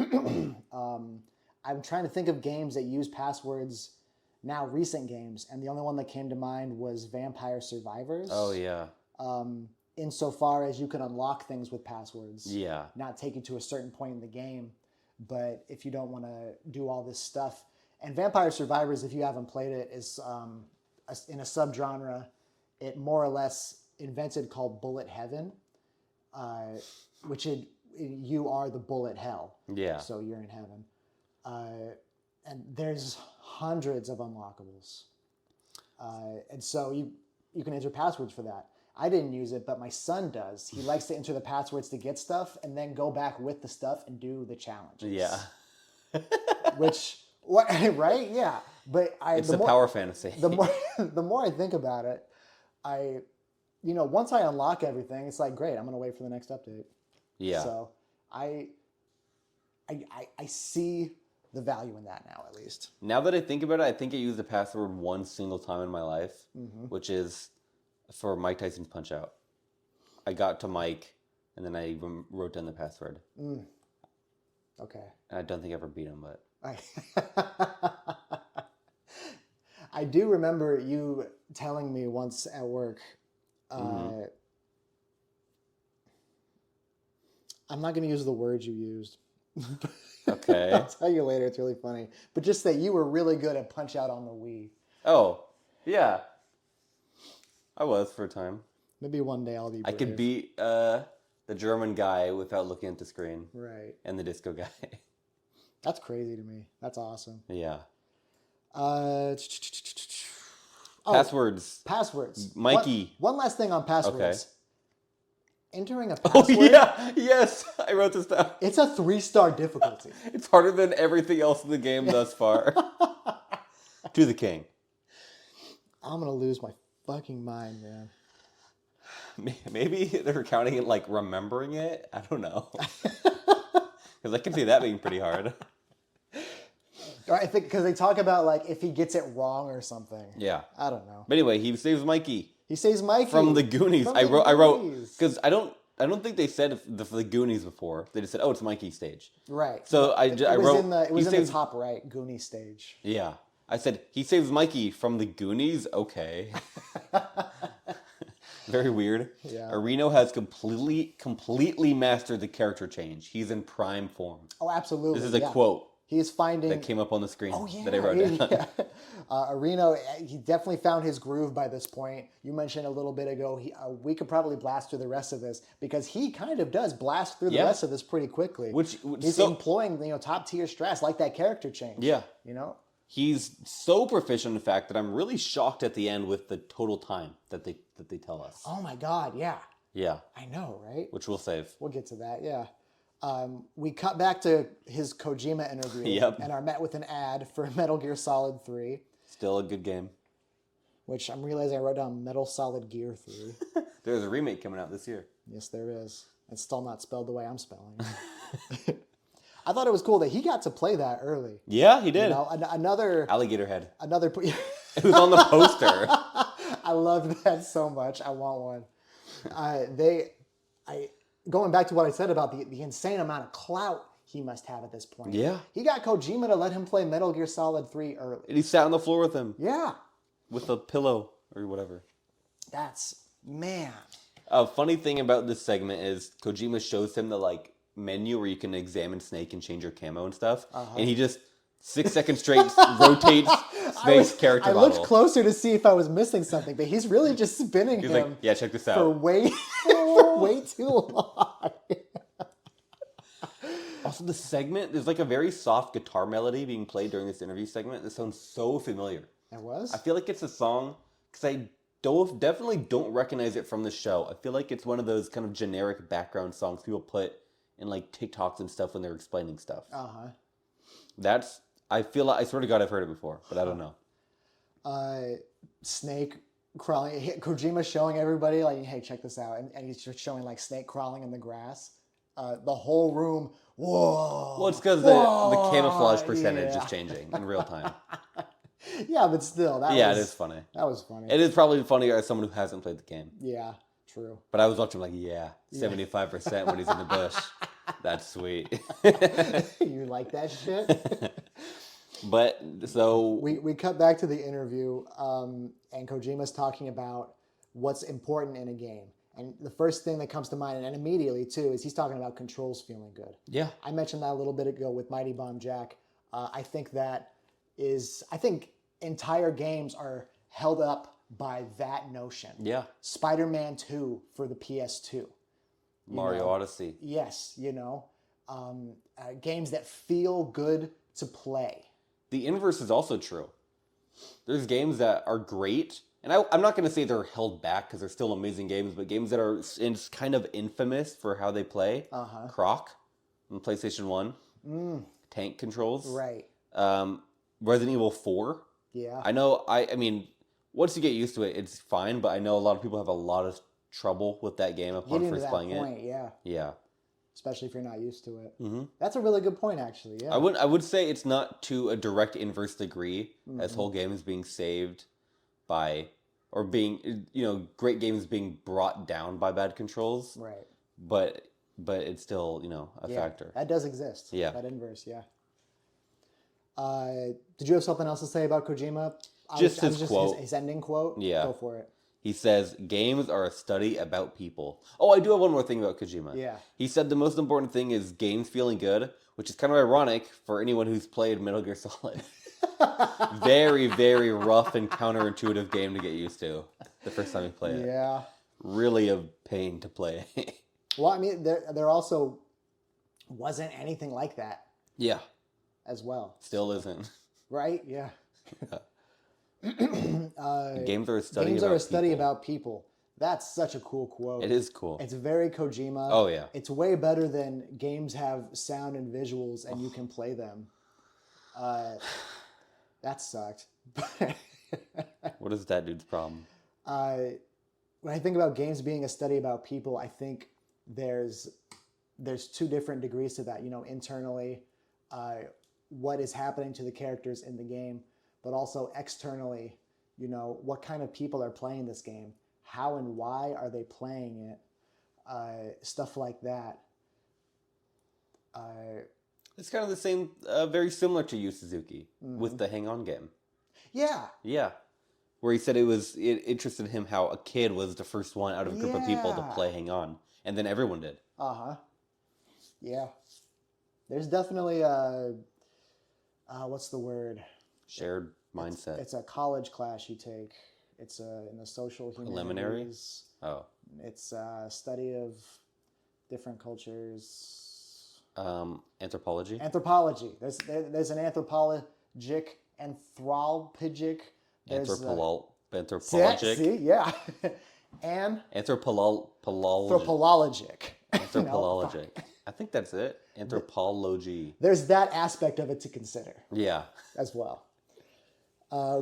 I'm trying to think of games that use passwords. Now, recent games, and the only one that came to mind was Vampire Survivors. Oh, yeah. Insofar as you could unlock things with passwords. Yeah. Not take you to a certain point in the game. but if you don't want to do all this stuff, and Vampire Survivors, if you haven't played it, is in a subgenre. It more or less invented called bullet heaven, which you are the bullet hell. Yeah. So you're in heaven, and there's hundreds of unlockables, and so you can enter passwords for that. I didn't use it, but my son does. He likes to enter the passwords to get stuff and then go back with the stuff and do the challenges. Yeah. Right? Yeah. But it's a power fantasy. The more I think about it, once I unlock everything, it's like, great, I'm going to wait for the next update. Yeah. So I see the value in that now, at least. Now that I think about it, I think I used the password one single time in my life, which is for Mike Tyson's Punch-Out. I got to Mike, and then I wrote down the password. Okay. And I don't think I ever beat him, but... I do remember you telling me once at work, I'm not going to use the words you used. Okay. I'll tell you later. It's really funny. But just that you were really good at Punch-Out on the Wii. Oh, yeah. I was for a time. Maybe one day I'll be brave. I could beat the German guy without looking at the screen. Right. And the disco guy. That's crazy to me. That's awesome. Yeah. Passwords. Mikey. One last thing on passwords. Okay. Entering a password. Oh, yeah. Yes. I wrote this down. It's a 3-star difficulty. It's harder than everything else in the game thus far. To the king. I'm going to lose my fucking mind, man. Maybe they're counting it like remembering it. I don't know. Because I can see that being pretty hard. I think because they talk about like if he gets it wrong or something. Yeah. I don't know. But anyway, he saves Mikey. He saves Mikey from the Goonies. I wrote because I don't think they said the Goonies before. They just said, "Oh, it's Mikey's stage." Right. So I wrote it was in the top right Goonies stage. Yeah. I said he saves Mikey from the Goonies. Okay. Very weird. Yeah. Reno has completely mastered the character change. He's in prime form. Oh, absolutely. This is a quote. He's finding... that came up on the screen that I wrote down. Yeah. Reno, he definitely found his groove by this point. You mentioned a little bit ago, we could probably blast through the rest of this because he kind of does blast through the rest of this pretty quickly. He's employing top tier strats like that character change. Yeah. He's so proficient, in fact, that I'm really shocked at the end with the total time that they tell us. Oh my God, yeah. Yeah. I know, right? Which we'll save. We'll get to that, yeah. We cut back to his Kojima interview and are met with an ad for Metal Gear Solid 3. Still a good game. Which I'm realizing I wrote down Metal Solid Gear 3. There's a remake coming out this year. Yes, there is. It's still not spelled the way I'm spelling it. I thought it was cool that he got to play that early. Yeah, he did. Another... Alligator head. It was on the poster. I love that so much. I want one. Going back to what I said about the insane amount of clout he must have at this point. Yeah. He got Kojima to let him play Metal Gear Solid 3 early. And he sat on the floor with him. Yeah. With a pillow or whatever. Man. A funny thing about this segment is Kojima shows him the menu where you can examine Snake and change your camo and stuff. And he just 6 seconds straight rotates Snake's character model. I looked closer to see if I was missing something, but he's really just spinning him. Like, yeah, check this out. For way too long. Also, the segment, there's a very soft guitar melody being played during this interview segment that sounds so familiar. It was? I feel like it's a song, because I definitely don't recognize it from the show. I feel like it's one of those kind of generic background songs people put in TikToks and stuff when they're explaining stuff. I swear to God I've heard it before, but I don't know. Snake crawling, Kojima showing everybody hey, check this out, and he's just showing Snake crawling in the grass. The whole room, whoa. Well, it's because the camouflage percentage is changing in real time. Yeah, but still, it is funny. That was funny. It is probably funnier as someone who hasn't played the game. Yeah, true. But I was watching 75% when he's in the bush. That's sweet. You like that shit? But so we cut back to the interview, and Kojima's talking about what's important in a game, And the first thing that comes to mind, and immediately too, is he's talking about controls feeling good. Yeah. I mentioned that a little bit ago with Mighty Bomb Jack. I think entire games are held up by that notion. Yeah. Spider-Man 2 for the PS2. Mario Odyssey. Yes, games that feel good to play. The inverse is also true. There's games that are great, and I'm not going to say they're held back because they're still amazing games, but games that are kind of infamous for how they play. Croc on PlayStation 1. Tank controls. Right. Resident Evil 4. Yeah. I know, I mean, once you get used to it, it's fine, but I know a lot of people have a lot of trouble with that game upon first playing it. Yeah. Yeah. Especially if you're not used to it. Mm-hmm. That's a really good point, actually. Yeah. I would say it's not to a direct inverse degree as whole games being saved by, or being, great games being brought down by bad controls. Right. But it's still, a factor. That does exist. Yeah. That inverse, yeah. Did you have something else to say about Kojima? His quote. His ending quote? Yeah. Go for it. He says, games are a study about people. Oh, I do have one more thing about Kojima. Yeah. He said the most important thing is games feeling good, which is kind of ironic for anyone who's played Metal Gear Solid. Very, very rough and counterintuitive game to get used to the first time you play it. Yeah. Really a pain to play. Well, I mean, there also wasn't anything like that. Yeah. As well. Still isn't. Right? Yeah. Games are a study about people. That's such a cool quote. It is cool. It's very Kojima. Oh, yeah. It's way better than games have sound and visuals and you can play them. That sucked. What is that dude's problem? When I think about games being a study about people, I think there's two different degrees to that. Internally, what is happening to the characters in the game, but also externally, what kind of people are playing this game, how and why are they playing it, stuff like that. It's kind of the same, very similar to Yu Suzuki with the Hang On game. Yeah. Yeah. Where he said it interested him how a kid was the first one out of a group of people to play Hang On, and then everyone did. Uh-huh. Yeah. There's definitely what's the word? Shared mindset. It's a college class you take. It's in the social humanities. Preliminary? Oh. It's a study of different cultures. Anthropology? Anthropology. There's an anthropologic. Anthropologic? See? Yeah. And? Anthropologic. Anthropologic. I think that's it. Anthropology. There's that aspect of it to consider. Yeah. As well.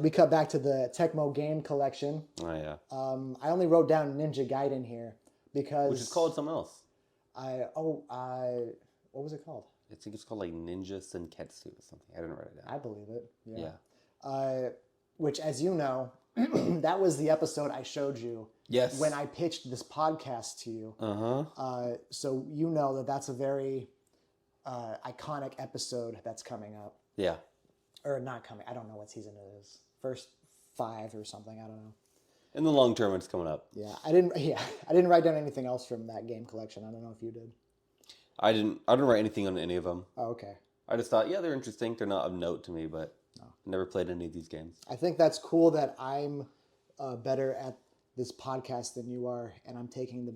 We cut back to the Tecmo game collection. Oh, yeah. I only wrote down Ninja Gaiden here because... Which is called something else. What was it called? I think it's called like Ninja Senketsu or something. I didn't write it down. I believe it. Yeah. Which, as you know, that was the episode I showed you. Yes. When I pitched this podcast to you. Uh-huh. So you know that's a very iconic episode that's coming up. Yeah. Or not coming. I don't know what season it is. First 5 or something. I don't know. In the long term, it's coming up. Yeah. I didn't write down anything else from that game collection. I don't know if you did. I didn't write anything on any of them. Oh, okay. I just thought, they're interesting. They're not of note to me, but I never played any of these games. I think that's cool that I'm better at this podcast than you are, and I'm taking the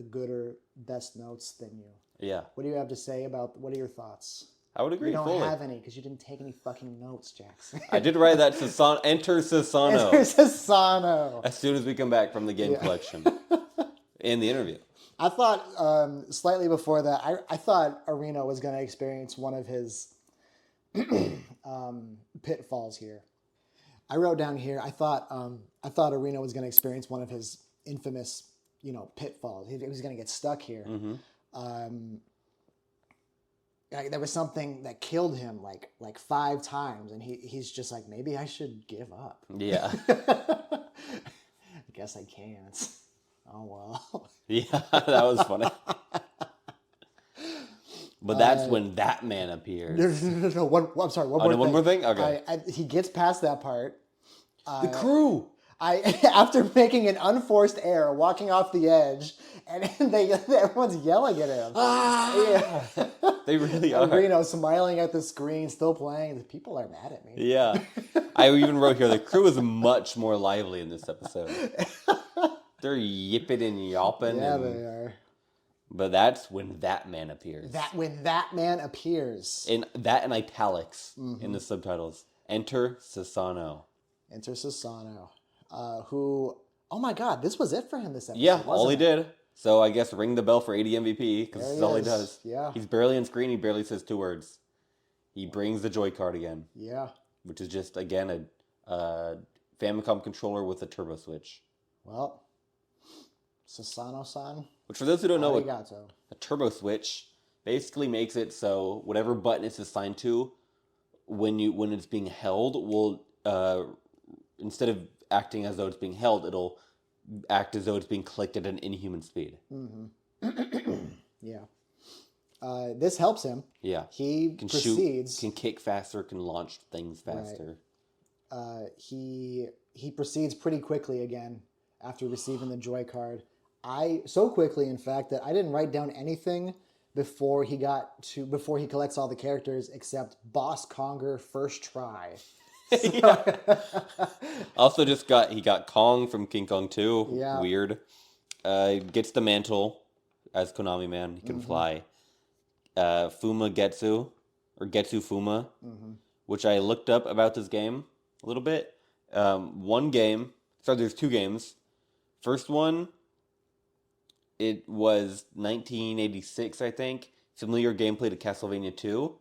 gooder, best notes than you. Yeah. What do you have to say about, what are your thoughts? I would agree fully. You don't have any because you didn't take any fucking notes, Jackson. I did write that Enter Sasano. Enter Sasano. As soon as we come back from the game collection and the interview. I thought slightly before that, I thought Arena was going to experience one of his pitfalls here. I wrote down here, I thought Arena was going to experience one of his infamous, pitfalls. He was going to get stuck here. Mm-hmm. There was something that killed him like 5 times, and he's just like, maybe I should give up. Yeah. I guess I can't. Oh, well. Yeah, that was funny. But that's when that man appears. No. I'm sorry. One more thing. One more thing? Okay. He gets past that part. The crew. After making an unforced error, walking off the edge, and everyone's yelling at him. Ah! Yeah. They really are. Reno smiling at the screen, still playing. The people are mad at me. Yeah. I even wrote here, the crew is much more lively in this episode. They're yipping and yawping. Yeah, they are. But that's when that man appears. When that man appears. In italics in the subtitles. Enter Sasano. Enter Sasano. Who, oh my God, this was it for him this episode. Yeah, all he did. So I guess ring the bell for AD MVP, because that's all he does. Yeah. He's barely on screen, he barely says 2 words. He brings the joy card again. Yeah. Which is just, again, a Famicom controller with a turbo switch. Well, Sasano-san. Which for those who don't know, a turbo switch basically makes it so whatever button it's assigned to, when it's being held, will instead of acting as though it's being held, it'll act as though it's being clicked at an inhuman speed. Mm-hmm. Yeah. This helps him. Yeah. He can proceeds. Can kick faster, can launch things faster. Right. He proceeds pretty quickly again after receiving the joy card. So quickly, in fact, that I didn't write down anything before he collects all the characters except Boss Conger first try. Also, he got Kong from King Kong 2. Yeah. Weird. Gets the mantle as Konami Man. He can fly. Fuma Getsu, or Getsu Fuma, which I looked up about this game a little bit. There's 2 games. First one, it was 1986, I think. Similar gameplay to Castlevania 2.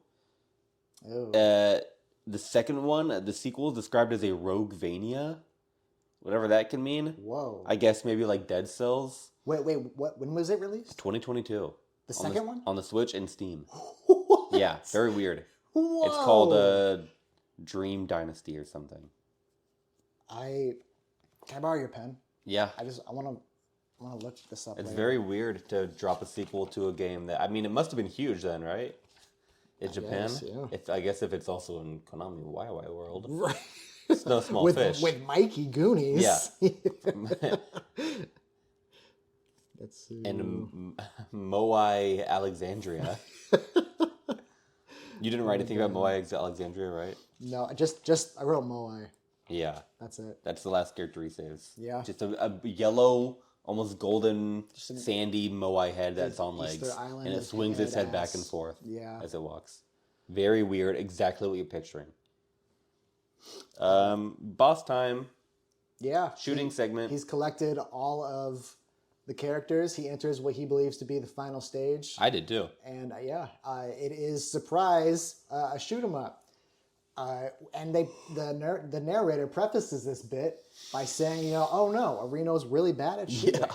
Oh. The second one, the sequel, is described as a Roguevania, whatever that can mean. Whoa. I guess maybe like Dead Cells. Wait, what? When was it released? 2022. The second one? On the Switch and Steam. What? Yeah, very weird. Whoa. It's called Dream Dynasty or something. Can I borrow your pen? Yeah. I want to look this up. It's later. very weird to drop a sequel to a game that, I mean, it must have been huge then, right? In Japan? Guess, yeah. I guess if it's also in Konami WaiWai World. Right. It's no small fish. With Mikey Goonies. Yeah. Let's see. And Moai Alexandria. You didn't write anything about Moai Alexandria, right? No, just I wrote Moai. Yeah. That's it. That's the last character he saves. Yeah. Just a yellow, almost golden, sandy Moai head that's on legs. Easter Island and it swings its head back and forth as it walks. Very weird. Exactly what you're picturing. Boss time. Yeah. Shooting segment. He's collected all of the characters. He enters what he believes to be the final stage. I did too. And it is surprise a shoot 'em up. And the narrator prefaces this bit by saying, oh no, Reno's really bad at shooting. Yeah,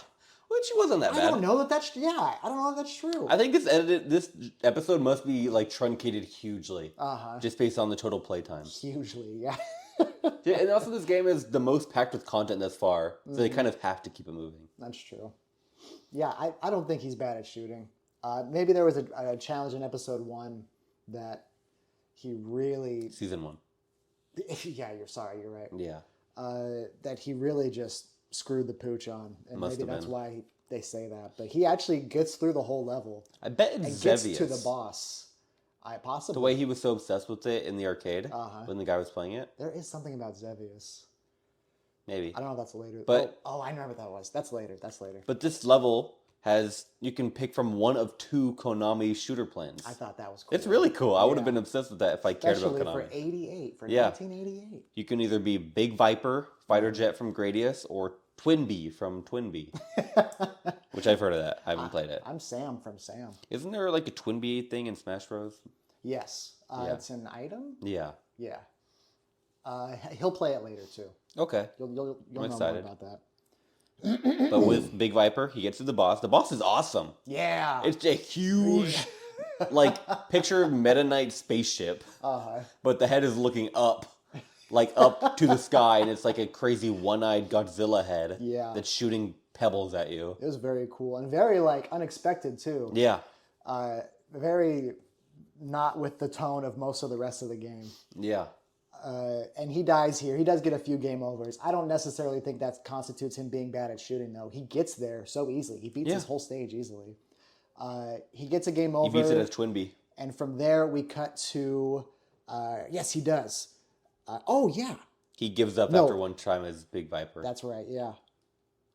which he wasn't that bad. I don't know if that's true. I think this episode must be like truncated hugely, just based on the total playtime. Hugely, yeah. Yeah, and also this game is the most packed with content thus far, so they kind of have to keep it moving. That's true. Yeah, I don't think he's bad at shooting. Maybe there was a challenge in episode 1 that he really... Season 1. Yeah, you're right. Yeah. That he really just screwed the pooch on. And Must maybe have that's been. why they say that. But he actually gets through the whole level. I bet it's and Zevious. gets to the boss. Possibly. The way he was so obsessed with it in the arcade when the guy was playing it. There is something about Zevious. Maybe. I don't know if that's later. But, I know what that was. That's later. But this level you can pick from one of 2 Konami shooter plans. I thought that was cool. It's really cool. I would have been obsessed with that if I cared about Konami. Especially for 1988. You can either be Big Viper, fighter jet from Gradius, or Twinbee from Twinbee. Which I've heard of that. I haven't played it. I'm Sam from Sam. Isn't there like a Twinbee thing in Smash Bros? Yes. Yeah. It's an item? Yeah. Yeah. He'll play it later too. Okay. You'll know excited. more about that. But with Big Viper, he gets to the boss. The boss is awesome. Yeah. It's a huge, picture Meta Knight spaceship. But the head is looking up. Up to the sky, and it's like a crazy one-eyed Godzilla head that's shooting pebbles at you. It was very cool and very unexpected too. Yeah. Very not with the tone of most of the rest of the game. Yeah. And he dies here. He does get a few game overs. I don't necessarily think that constitutes him being bad at shooting, though. He gets there so easily. He beats his whole stage easily. He gets a game over. He beats it as Twinbee. And from there, we cut to... yes, he does. Oh, yeah. He gives up after one time as Big Viper. That's right, yeah.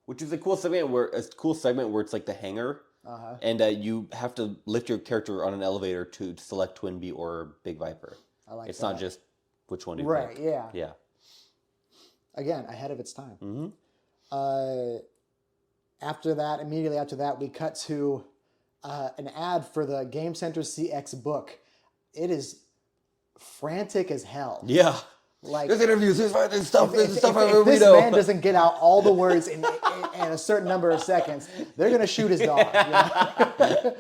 Which is a cool segment where it's like the hangar. Uh-huh. And you have to lift your character on an elevator to select Twinbee or Big Viper. I like it's that. not just which one do you pick. Right, yeah. Yeah. Again, ahead of its time. Mm-hmm. Immediately after that, we cut to an ad for the Game Center CX book. It is frantic as hell. Yeah. Like, there's interviews, there's stuff I if don't this know. man doesn't get out all the words in a certain number of seconds, they're gonna shoot his dog. You know?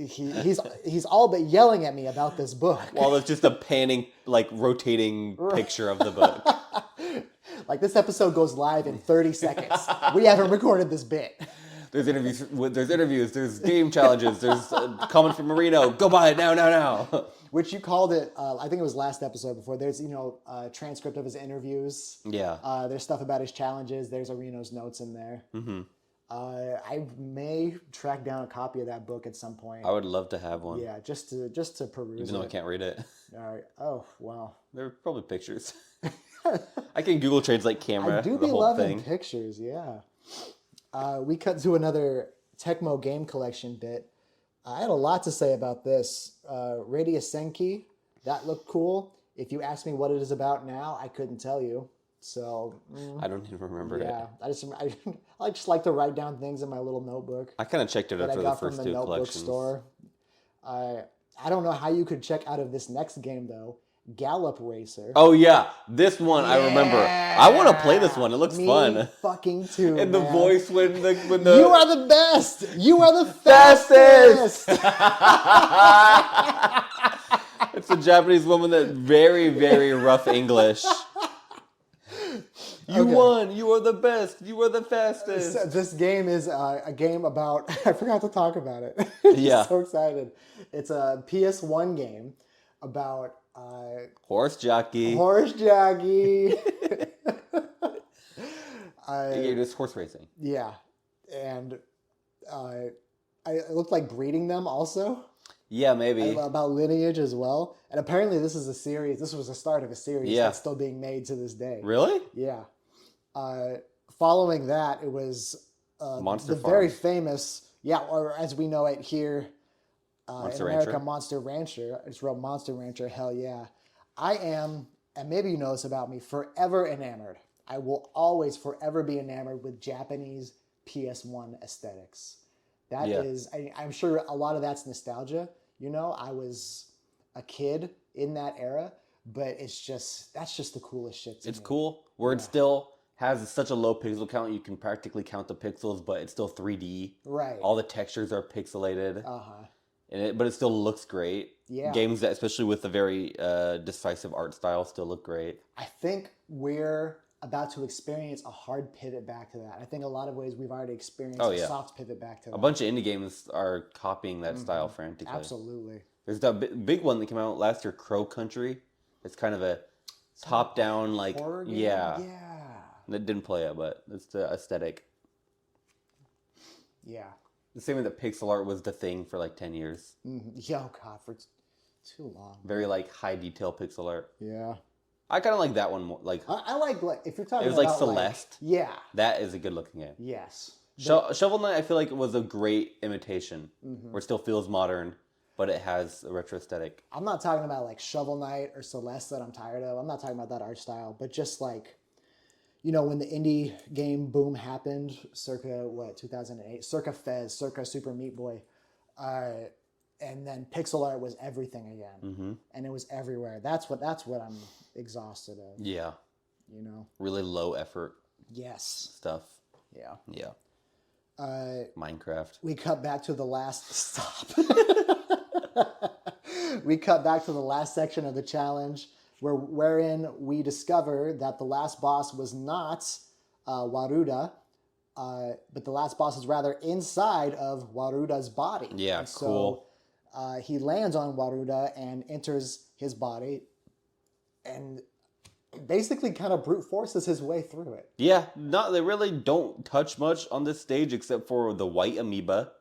he's all but yelling at me about this book. Well, it's just a panning, like rotating picture of the book. Like this episode goes live in 30 seconds. We haven't recorded this bit. There's interviews, there's game challenges, there's a comment from Marino. Go buy it now. Which you called it, I think it was last episode before. There's, a transcript of his interviews. Yeah. There's stuff about his challenges. There's Areno's notes in there. Mm-hmm. I may track down a copy of that book at some point. I would love to have one. Yeah, just to peruse Even though I can't read it. All right. Oh, wow. There are probably pictures. I can Google translate camera. I do be loving pictures, yeah. We cut to another Tecmo game collection bit. I had a lot to say about this. Radius Senki, that looked cool. If you ask me what it is about now, I couldn't tell you. So I don't even remember it. Yeah, I just like to write down things in my little notebook. I kind of checked it out for the first two collections. Store. I don't know how you could check out of this next game though. Gallop Racer. Oh yeah, this one I remember. I want to play this one. It looks fun. Fucking too. And man. the voice when the you are the best. You are the fastest. It's a Japanese woman that very very rough English. You won. You are the best. You are the fastest. This game is a game about... I forgot to talk about it. Yeah. So excited. It's a PS1 game about... horse jockey. Horse jockey. It is horse racing. Yeah. And it looked like breeding them also. Yeah, maybe. About lineage as well. And apparently this is a series. This was the start of a series that's still being made to this day. Really? Yeah. Following that, it was Monster Farm. very famous, or as we know it here in America, Rancher? Monster Rancher. It's real Monster Rancher, hell yeah. I am, and maybe you know this about me, forever enamored. I will always forever be enamored with Japanese PS1 aesthetics. That is, I'm sure a lot of that's nostalgia. I was a kid in that era, but that's just the coolest shit to me. It's cool. Where it still has such a low pixel count, you can practically count the pixels, but it's still 3D. Right. All the textures are pixelated. Uh-huh. But it still looks great. Yeah. Games that, especially with the very decisive art style, still look great. I think we're about to experience a hard pivot back to that. I think a lot of ways we've already experienced a soft pivot back to that. A bunch of indie games are copying that style frantically. Absolutely. There's that big one that came out last year, Crow Country. It's kind of a top-down, like, horror game? Yeah. That didn't play it, but it's the aesthetic. Yeah. The same way that pixel art was the thing for like 10 years. Mm-hmm. Yo, God, for too long. Very like high detail pixel art. Yeah. I kind of like that one more. Like I like if you're talking it was about like Celeste. yeah. That is a good looking game. Yes. Shovel Knight, I feel like it was a great imitation, where it still feels modern, but it has a retro aesthetic. I'm not talking about like Shovel Knight or Celeste that I'm tired of. I'm not talking about that art style, but just like, when the indie game boom happened, circa 2008, circa Fez, circa Super Meat Boy, and then pixel art was everything again, and it was everywhere. That's what I'm exhausted of. Yeah. Really low effort. Yes. Stuff. Yeah. Yeah. Minecraft. We cut back to the last stop. We cut back to the last section of the challenge, wherein we discover that the last boss was not Waruda, but the last boss is rather inside of Waruda's body. Yeah, and cool. So he lands on Waruda and enters his body. and basically kind of brute forces his way through it. Yeah, they really don't touch much on this stage except for the white amoeba,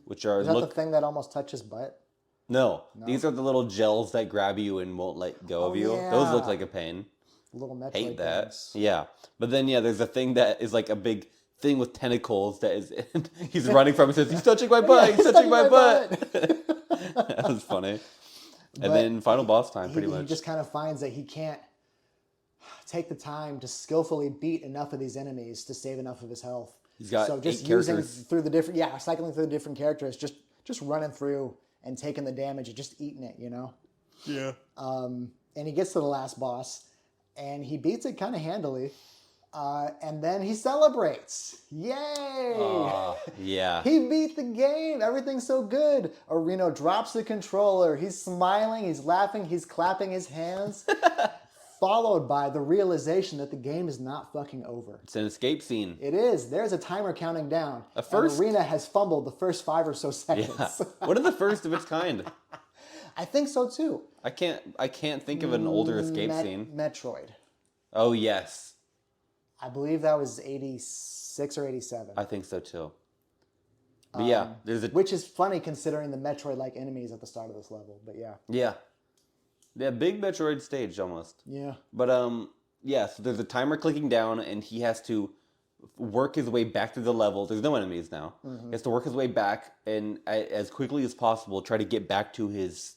which are Is that the thing that almost touches butt? No, these are the little gels that grab you and won't let go of you. Yeah. Those look like a pain. Little Metroid Hate that. things. Yeah, but then there's a thing that is like a big thing with tentacles that is. He's running from it. Says he's touching my butt. Yeah, he's touching my butt. butt. That was funny. But And then final boss time, pretty much. He just kind of finds that he can't take the time to skillfully beat enough of these enemies to save enough of his health. He's got so just 8 using characters. through the different, cycling through the different characters, just running through and taking the damage and just eating it, Yeah. And he gets to the last boss, and he beats it kind of handily. And then he celebrates. Yay! Yeah. He beat the game. Everything's so good. Areno drops the controller. He's smiling. He's laughing. He's clapping his hands. Followed by the realization that the game is not fucking over. It's an escape scene. It is. There's a timer counting down. First, and Arena has fumbled the first 5 or so seconds. Yeah. What are the first of its kind? I think so too. I can't think of an older escape scene. Metroid. Oh yes. I believe that was 86 or 87. I think so too. But yeah, there's a which is funny considering the Metroid-like enemies at the start of this level. But yeah. Yeah, big Metroid stage almost. Yeah. But so there's a timer clicking down, and he has to work his way back through the level. There's no enemies now. Mm-hmm. He has to work his way back and as quickly as possible try to get back to his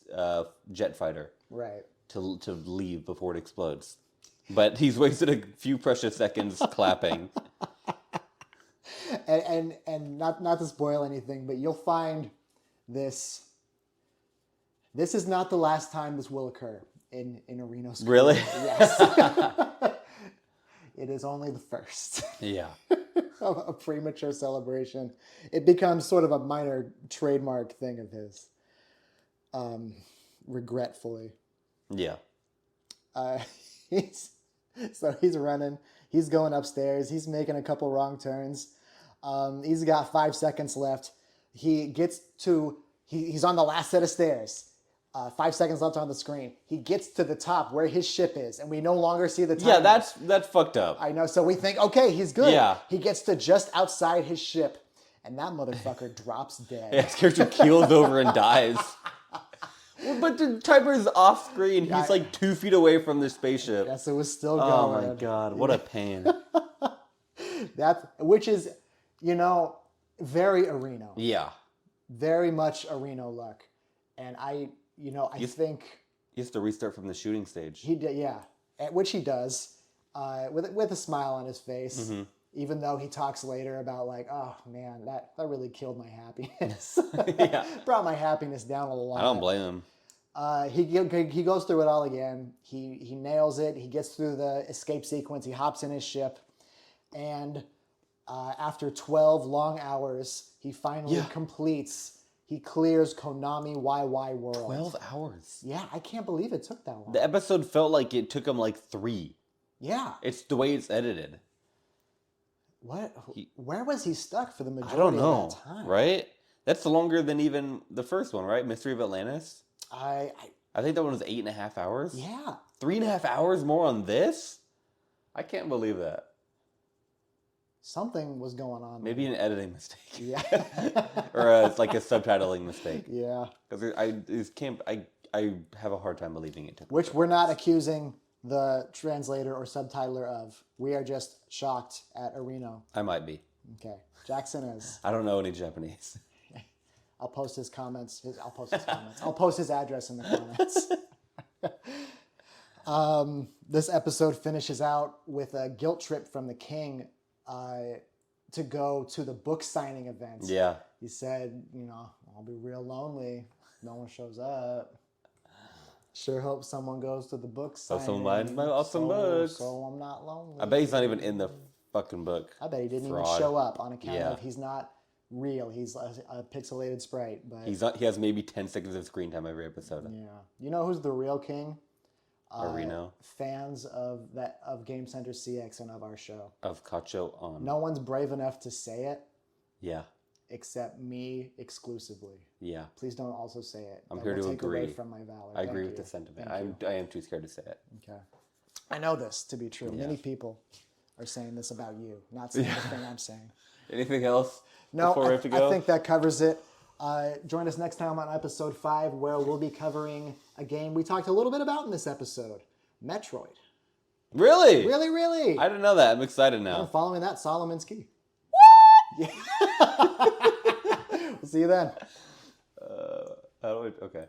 jet fighter. Right. To leave before it explodes. But he's wasted a few precious seconds clapping. And not to spoil anything, but you'll find this. This is not the last time this will occur in Areno's career. Really? Yes. It is only the first. Yeah. Of a premature celebration. It becomes sort of a minor trademark thing of his. Regretfully. Yeah. He's running. He's going upstairs. He's making a couple wrong turns. He's got 5 seconds left. He gets to... He's on the last set of stairs. 5 seconds left on the screen. He gets to the top where his ship is, and we no longer see the timer. Yeah, that's fucked up. I know. So we think, okay, he's good. Yeah. He gets to just outside his ship, and that motherfucker drops dead. Yeah, his character keels over and dies. But the timer is off screen. He's like 2 feet away from the spaceship. Yes, it was still going. Oh my god, what a pain. Which is, very Areno. Yeah. Very much Areno luck. And I think he has to restart from the shooting stage. He did, yeah, which he does, with a smile on his face. Mm-hmm. Even though he talks later about like, oh man, that really killed my happiness. Yeah. Brought my happiness down a lot. I don't blame him. He goes through it all again. He nails it. He gets through the escape sequence. He hops in his ship, and after 12 long hours, he finally completes. He clears Konami WaiWai World. 12 hours? Yeah, I can't believe it took that long. The episode felt like it took him like 3. Yeah. It's the way it's edited. What? Where was he stuck for the majority I don't know, of that time? Right? That's longer than even the first one, right? Mystery of Atlantis? I think that one was 8.5 hours. Yeah. 3.5 hours more on this? I can't believe that. Something was going on. Maybe an editing mistake. Yeah. Or it's like a subtitling mistake. Yeah. Because I have a hard time believing it. Which we're not accusing the translator or subtitler of. We are just shocked at Areno. I might be. Okay. Jackson is. I don't know any Japanese. I'll post his comments. I'll post his address in the comments. This episode finishes out with a guilt trip from the king to go to the book signing event. Yeah. He said, I'll be real lonely. No one shows up. Sure hope someone goes to the book signing. Someone buys my awesome books. So I'm not lonely. I bet he's not even in the fucking book. I bet he didn't even show up on account of he's not real. He's a pixelated sprite. But he has maybe 10 seconds of screen time every episode. Yeah. You know who's the real king? Reno. Fans of Game Center CX and of our show. Of Cacho on. No one's brave enough to say it. Yeah. accept me exclusively. Yeah. Please don't also say it. I'm That here will to take agree. away from my valor. I agree Thank with you. the sentiment. Thank you. I am too scared to say it. Okay. I know this to be true. Yeah. Many people are saying this about you, not saying the thing I'm saying. Anything else No, before we have to go? I think that covers it. Join us next time on episode 5, where we'll be covering a game we talked a little bit about in this episode, Metroid. Really? Really, really. I didn't know that. I'm excited now. And following that, Solomon's Key. What? Yeah. We'll see you then. Okay.